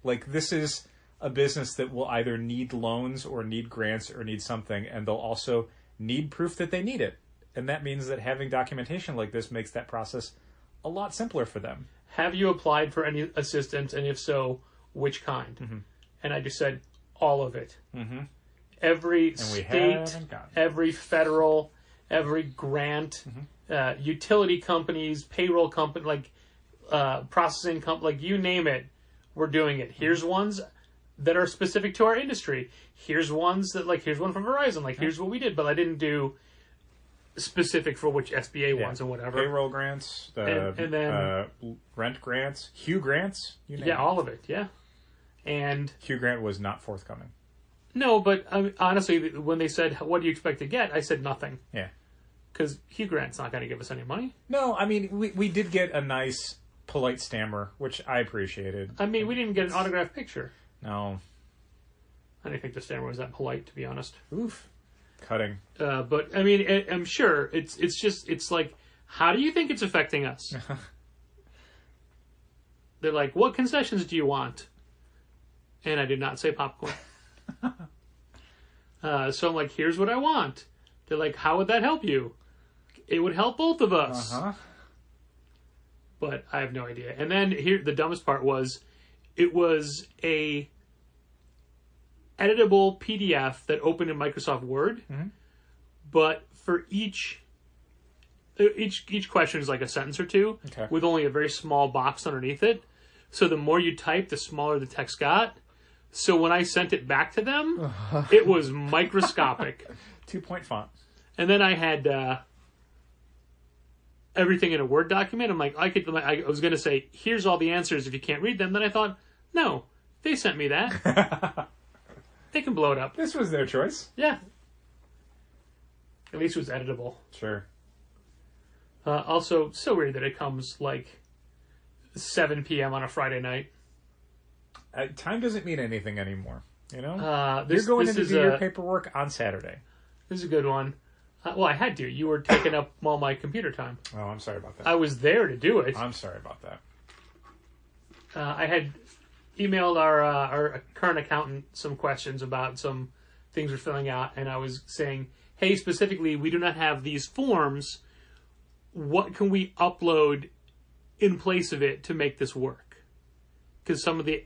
Like, this is a business that will either need loans or need grants or need something, and they'll also need proof that they need it. And that means that having documentation like this makes that process a lot simpler for them. Have you applied for any assistance, and if so, which kind? And I just said, all of it. Every state, every federal, every grant, utility companies, payroll company, processing company, you name it, we're doing it. Here's ones that are specific to our industry. Here's ones that, here's one from Verizon. Here's what we did, but I didn't do specific for which SBA ones and whatever. Payroll grants, and then rent grants, Hugh grants, you name it. All of it, yeah. And Hugh Grant was not forthcoming. No, but honestly, when they said, what do you expect to get? I said nothing. Yeah. Because Hugh Grant's not going to give us any money. No, I mean, we did get a nice, polite stammer, which I appreciated. I mean, we didn't get an autographed picture. No. I didn't think the stammer was that polite, to be honest. Oof. Cutting. But, I mean, I'm sure it's like, how do you think it's affecting us? They're like, what concessions do you want? And I did not say popcorn. So I'm like, here's what I want. They're like, how would that help you? It would help both of us. But I have no idea. And then here, the dumbest part was, it was a editable PDF that opened in Microsoft Word. But for each question is like a sentence or two, with only a very small box underneath it. So the more you type, the smaller the text got. So when I sent it back to them, it was microscopic. 2-point font. And then I had everything in a Word document. I'm like, I was going to say, here's all the answers if you can't read them. Then I thought, no, they sent me that. They can blow it up. This was their choice. Yeah. At least it was editable. Sure. Also, so weird that it comes 7 p.m. on a Friday night. Time doesn't mean anything anymore, you know? You're going in to do your paperwork on Saturday. This is a good one. Well, I had to. You were taking up all my computer time. Oh, I'm sorry about that. I was there to do it. I'm sorry about that. I had emailed our current accountant some questions about some things we're filling out, and I was saying, hey, specifically, we do not have these forms. What can we upload in place of it to make this work? Because some of the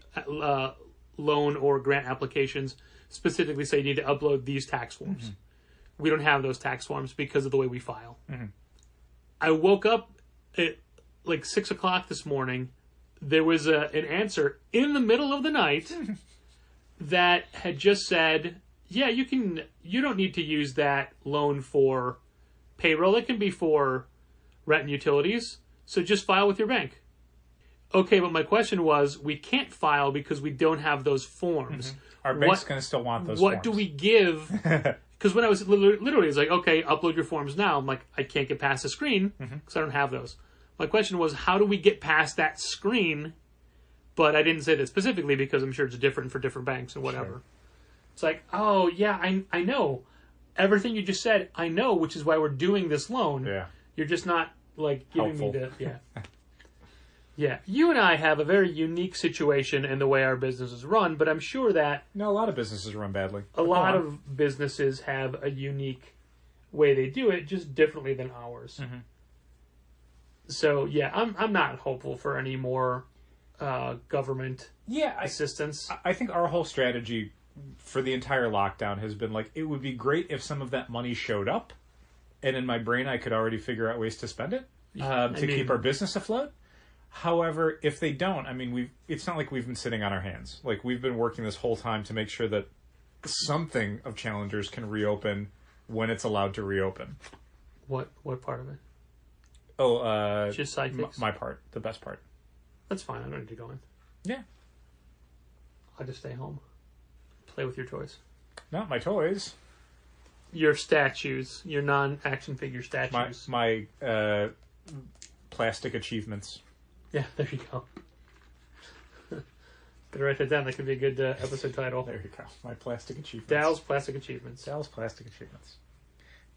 loan or grant applications specifically say you need to upload these tax forms. Mm-hmm. We don't have those tax forms because of the way we file. Mm-hmm. I woke up at like 6 o'clock this morning. There was an answer in the middle of the night that had just said, yeah, you don't need to use that loan for payroll. It can be for rent and utilities. So just file with your bank. Okay, but my question was, we can't file because we don't have those forms. Mm-hmm. Our bank's going to still want those what forms. Do we give? Because when I was literally, it's like, okay, upload your forms now. I'm like, I can't get past the screen because I don't have those. My question was, how do we get past that screen? But I didn't say that specifically because I'm sure it's different for different banks and whatever. Sure. It's like, oh, yeah, I know. Everything you just said, I know, which is why we're doing this loan. Yeah. You're just not, like, giving helpful. me the... Yeah. Yeah. You and I have a very unique situation in the way our business is run, but I'm sure that... No, a lot of businesses run badly. A lot of businesses have a unique way they do it, just differently than ours. Mm-hmm. So, yeah, I'm not hopeful for any more government assistance. I think our whole strategy for the entire lockdown has been like, it would be great if some of that money showed up, and in my brain I could already figure out ways to spend it keep our business afloat. However, if they don't, I mean, it's not like we've been sitting on our hands. Like, we've been working this whole time to make sure that something of Challengers can reopen when it's allowed to reopen. What part of it? Oh, just sidekicks? My part, the best part. That's fine. I don't need to go in. Yeah. I'll just stay home. Play with your toys. Not my toys. Your statues. Your non-action figure statues. My plastic achievements. Yeah, there you go. Better write that down. That could be a good episode title. There you go. My plastic achievements. Dal's plastic achievements. Dal's plastic achievements.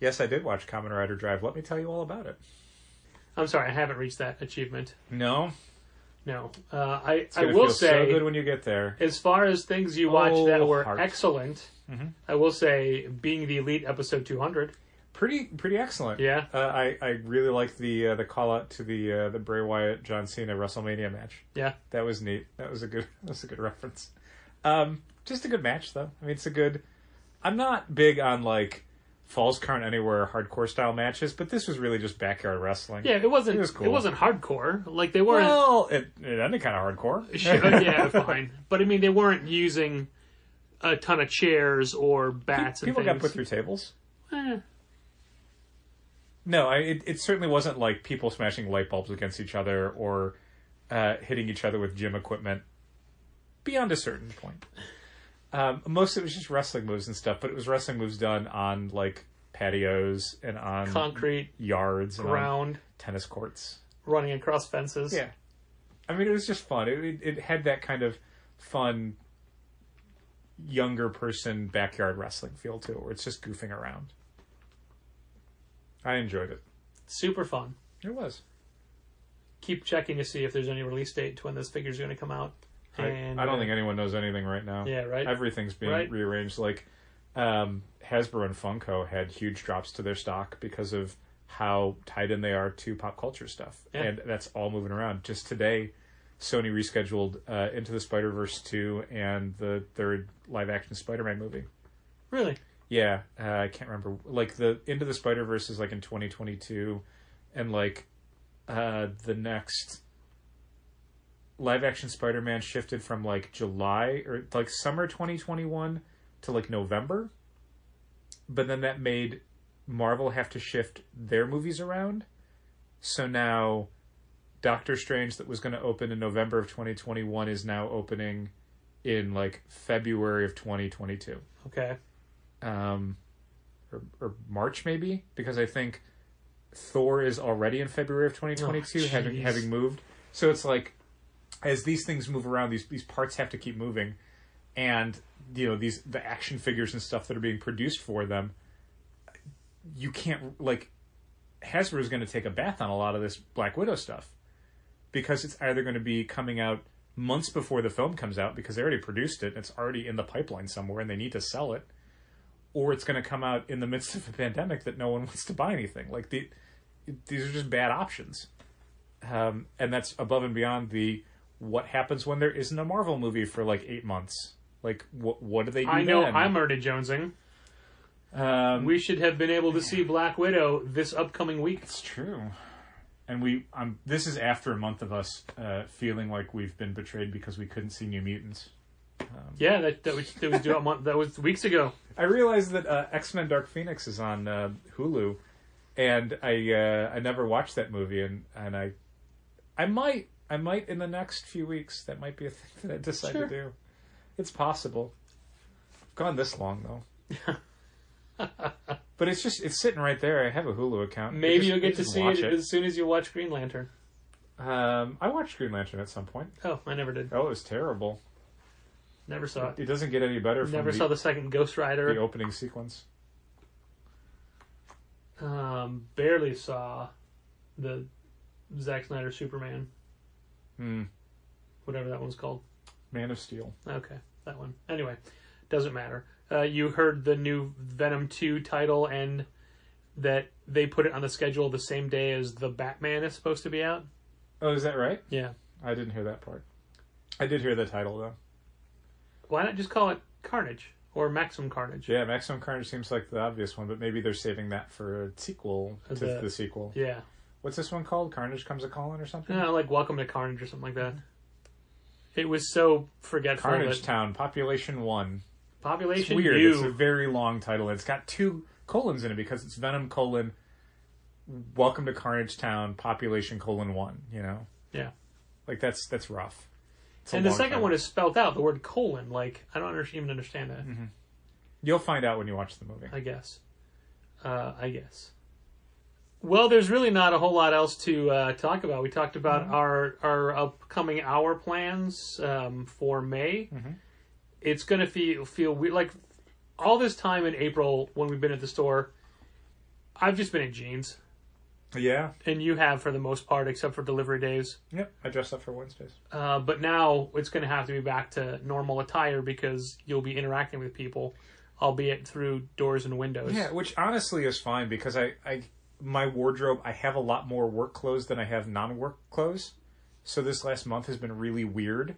Yes, I did watch Kamen Rider Drive. Let me tell you all about it. I'm sorry, I haven't reached that achievement. No? No. I will feel say... so good when you get there. As far as things you watched that were heart. excellent, I will say Being the Elite episode 200. Pretty excellent. Yeah. I really liked the call out to the Bray Wyatt John Cena WrestleMania match. Yeah. That was neat. That was a good reference. Just a good match though. I mean, it's a good. I'm not big on like Falls Count Anywhere hardcore style matches, but this was really just backyard wrestling. Yeah, it wasn't. It was cool. It wasn't hardcore. Like they weren't. Well, it ended kind of hardcore. Sure, yeah, fine. But I mean, they weren't using a ton of chairs or bats. People and got things. put through tables. Eh. No, it certainly wasn't like people smashing light bulbs against each other or hitting each other with gym equipment. Beyond a certain point. Most of it was just wrestling moves and stuff, but it was wrestling moves done on like patios and on concrete yards and ground, on tennis courts, running across fences. Yeah, I mean it was just fun. It had that kind of fun younger person backyard wrestling feel to it, where it's just goofing around. I enjoyed it. Super fun. It was. Keep checking to see if there's any release date to when this figure's going to come out. And I don't think anyone knows anything right now. Yeah, right. Everything's being rearranged. Like Hasbro and Funko had huge drops to their stock because of how tied in they are to pop culture stuff, and that's all moving around. Just today, Sony rescheduled Into the Spider-Verse 2 and the third live-action Spider-Man movie. Really? Yeah, I can't remember. Like the Into the Spider-Verse is like in 2022, and like the next live-action Spider-Man shifted from like July or like summer 2021 to like November. But then that made Marvel have to shift their movies around. So now Doctor Strange, that was going to open in November of 2021, is now opening in like February of 2022. Okay. Or March maybe, because I think Thor is already in February of 2022, having moved. So it's like, as these things move around, these parts have to keep moving, and you know the action figures and stuff that are being produced for them you can't, like, Hasbro's going to take a bath on a lot of this Black Widow stuff because it's either going to be coming out months before the film comes out because they already produced it and it's already in the pipeline somewhere and they need to sell it, or it's going to come out in the midst of a pandemic that no one wants to buy anything. Like, these are just bad options. And that's above and beyond what happens when there isn't a Marvel movie for like 8 months. Like, what do they do I know then? I'm already jonesing. We should have been able to see Black Widow this upcoming week. It's true. And this is after a month of us feeling like we've been betrayed because we couldn't see New Mutants. Yeah, that was weeks ago. I realized that X-Men Dark Phoenix is on Hulu, and I never watched that movie, and I might in the next few weeks. That might be a thing that I decide to do. It's possible. I've gone this long though. But it's sitting right there. I have a Hulu account. Maybe you'll get to see it as soon as you watch Green Lantern. I watched Green Lantern at some point. Oh, I never did. Oh, it was terrible. Never saw it. It doesn't get any better. Never saw the second Ghost Rider. The opening sequence. Barely saw the Zack Snyder Superman. Whatever that one's called. Man of Steel. Okay, that one. Anyway, doesn't matter. You heard the new Venom 2 title and that they put it on the schedule the same day as the Batman is supposed to be out? Oh, is that right? Yeah. I didn't hear that part. I did hear the title, though. Why not just call it Carnage or Maximum Carnage? Yeah, Maximum Carnage seems like the obvious one, but maybe they're saving that for a sequel to the sequel. Yeah. What's this one called? Carnage Comes A-Calling or something? Like Welcome to Carnage or something like that. It was so forgetful. Carnage Town, Population 1. Population It's weird. U. It's a very long title. It's got 2 colons in it because it's Venom : Welcome to Carnage Town, Population : 1. You know. Yeah. Like that's rough. And the second one is spelled out, the word colon. Like, I don't even understand that. Mm-hmm. You'll find out when you watch the movie. I guess. Well, there's really not a whole lot else to talk about. We talked about our upcoming hour plans for May. Mm-hmm. It's going to feel weird. Like, all this time in April when we've been at the store, I've just been in jeans. Yeah. And you have for the most part, except for delivery days. Yep, I dress up for Wednesdays. But now it's going to have to be back to normal attire because you'll be interacting with people, albeit through doors and windows. Yeah, which honestly is fine because my wardrobe, I have a lot more work clothes than I have non-work clothes. So this last month has been really weird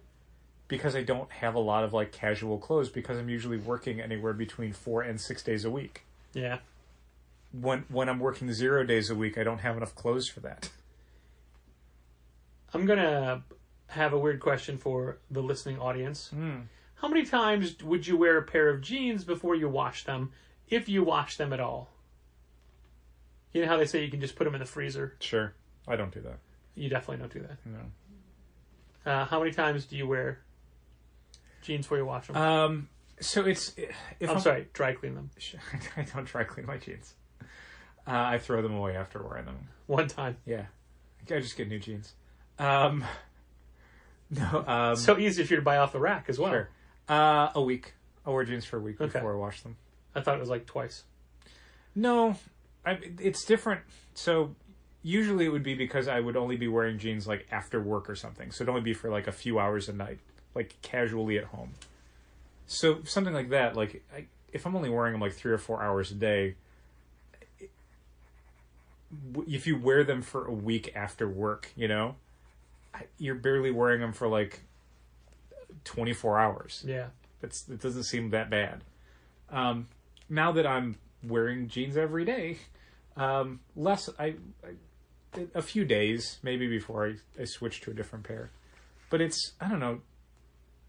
because I don't have a lot of like casual clothes because I'm usually working anywhere between 4 and 6 days a week. Yeah. When I'm working 0 days a week, I don't have enough clothes for that. I'm going to have a weird question for the listening audience. How many times would you wear a pair of jeans before you wash them, if you wash them at all? You know how they say you can just put them in the freezer? Sure. I don't do that. You definitely don't do that. No. How many times do you wear jeans before you wash them? So it's... I'm sorry, dry clean them. I don't dry clean my jeans. I throw them away after wearing them. One time. Yeah. I just get new jeans. No. So easy for you to buy off the rack as well. Sure. A week. I'll wear jeans for a week before I wash them. I thought it was like twice. No. It's different. So usually it would be because I would only be wearing jeans like after work or something. So it'd only be for like a few hours a night, like casually at home. So something like that, like if I'm only wearing them like 3 or 4 hours a day, if you wear them for a week after work, you know, you're barely wearing them for like 24 hours. Yeah. It doesn't seem that bad. Now that I'm wearing jeans every day, a few days maybe before I switch to a different pair. But it's, I don't know,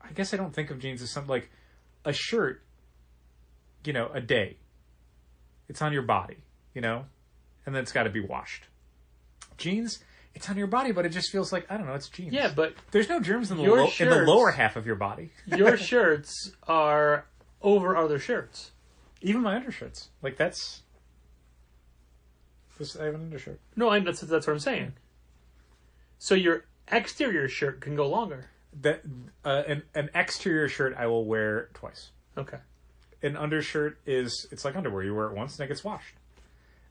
I guess I don't think of jeans as something like a shirt, you know, a day. It's on your body, you know, and then it's got to be washed. Jeans, it's on your body, but it just feels like, I don't know, it's jeans. Yeah, but there's no germs in the lower half of your body. Your shirts are over other shirts. Even my undershirts. Like that's... I have an undershirt. No, that's what I'm saying. So your exterior shirt can go longer. That an exterior shirt I will wear twice. Okay. An undershirt it's like underwear. You wear it once and it gets washed.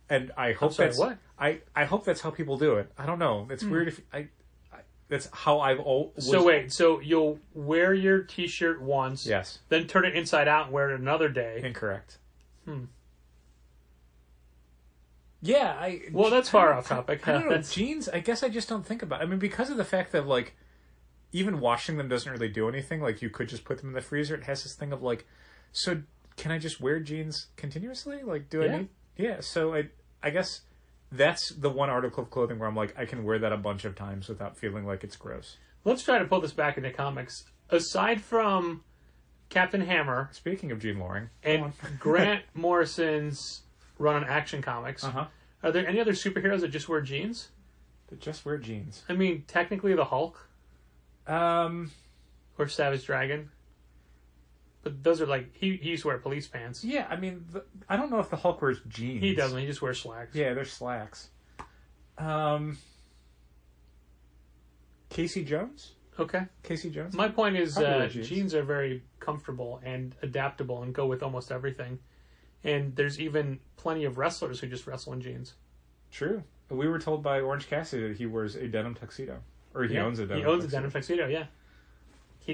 And I hope sorry, that's what? I hope that's how people do it. I don't know. It's weird if that's how I've always. So wait, so you'll wear your T-shirt once, Yes. then turn it inside out and wear it another day. Incorrect. Yeah, Well, that's far off topic. I don't know. That's- Jeans, I guess I just don't think about it. I mean, because of the fact that, like, even washing them doesn't really do anything. Like, you could just put them in the freezer. It has this thing of, like, so can I just wear jeans continuously? Like, do I Yeah. need... Yeah, so I guess that's the one article of clothing where I'm like, I can wear that a bunch of times without feeling like it's gross. Let's try to pull this back into comics. Aside from Captain Hammer Speaking of Jean Loring... and Grant Morrison's run on Action Comics, Uh-huh. are there any other superheroes that just wear jeans? That just wear jeans. I mean, technically the Hulk Um... or Savage Dragon. But those are like, he used to wear police pants. Yeah, I mean, I don't know if the Hulk wears jeans. He doesn't, he just wears slacks. Yeah, they're slacks. Casey Jones? Okay. Casey Jones? My point is, Probably wear jeans. jeans are very comfortable and adaptable and go with almost everything. And there's even plenty of wrestlers who just wrestle in jeans. True. We were told by Orange Cassidy that he wears a denim tuxedo. Or he owns a denim He owns a tuxedo. denim tuxedo, yeah.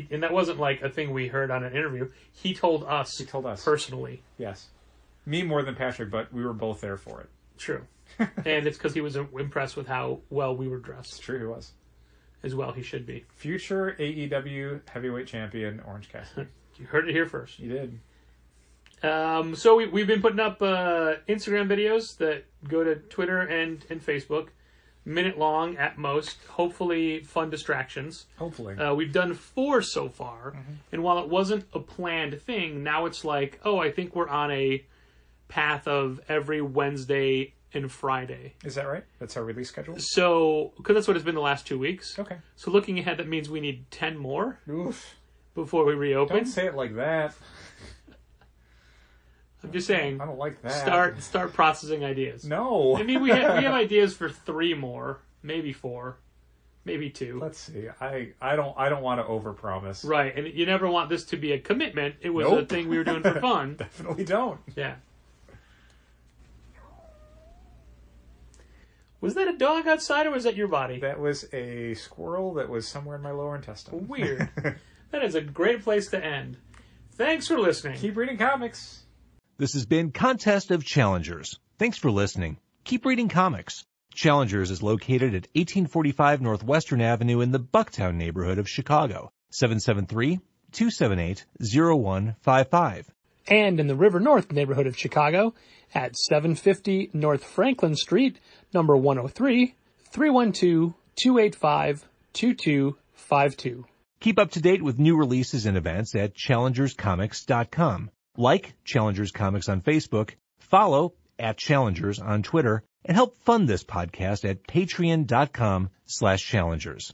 And that wasn't like a thing we heard on an interview. He told us. He told us. Personally. Yes. Me more than Patrick, but we were both there for it. True. And it's because he was impressed with how well we were It's dressed. true, he was. As well he should be. Future AEW heavyweight champion, Orange Cassidy. You heard it here first. You did. So we've been putting up Instagram videos that go to Twitter and Facebook. Minute long at most. Hopefully fun distractions. Hopefully. We've done 4 so far. And while it wasn't a planned thing, now it's like, oh, I think we're on a path of every Wednesday and Friday. Is that right? That's our release schedule? So, because that's what it's been the last 2 weeks. Okay. So looking ahead, that means we need 10 more Oof. before we reopen. Don't say it like that. I'm just saying, I don't like that. start processing ideas. No. I mean, we have ideas for 3 more, maybe 4, maybe 2. Let's see. I don't want to overpromise. Right, and you never want this to be a commitment. It was a Nope. thing we were doing for fun. Definitely don't. Yeah. Was that a dog outside, or was that your body? That was a squirrel that was somewhere in my lower intestine. Weird. That is a great place to end. Thanks for listening. Keep reading comics. This has been Contest of Challengers. Thanks for listening. Keep reading comics. Challengers is located at 1845 Northwestern Avenue in the Bucktown neighborhood of Chicago. 773-278-0155. And in the River North neighborhood of Chicago at 750 North Franklin Street, number 103, 312-285-2252. Keep up to date with new releases and events at challengerscomics.com. Like Challengers Comics on Facebook, follow @Challengers on Twitter, and help fund this podcast at patreon.com/challengers.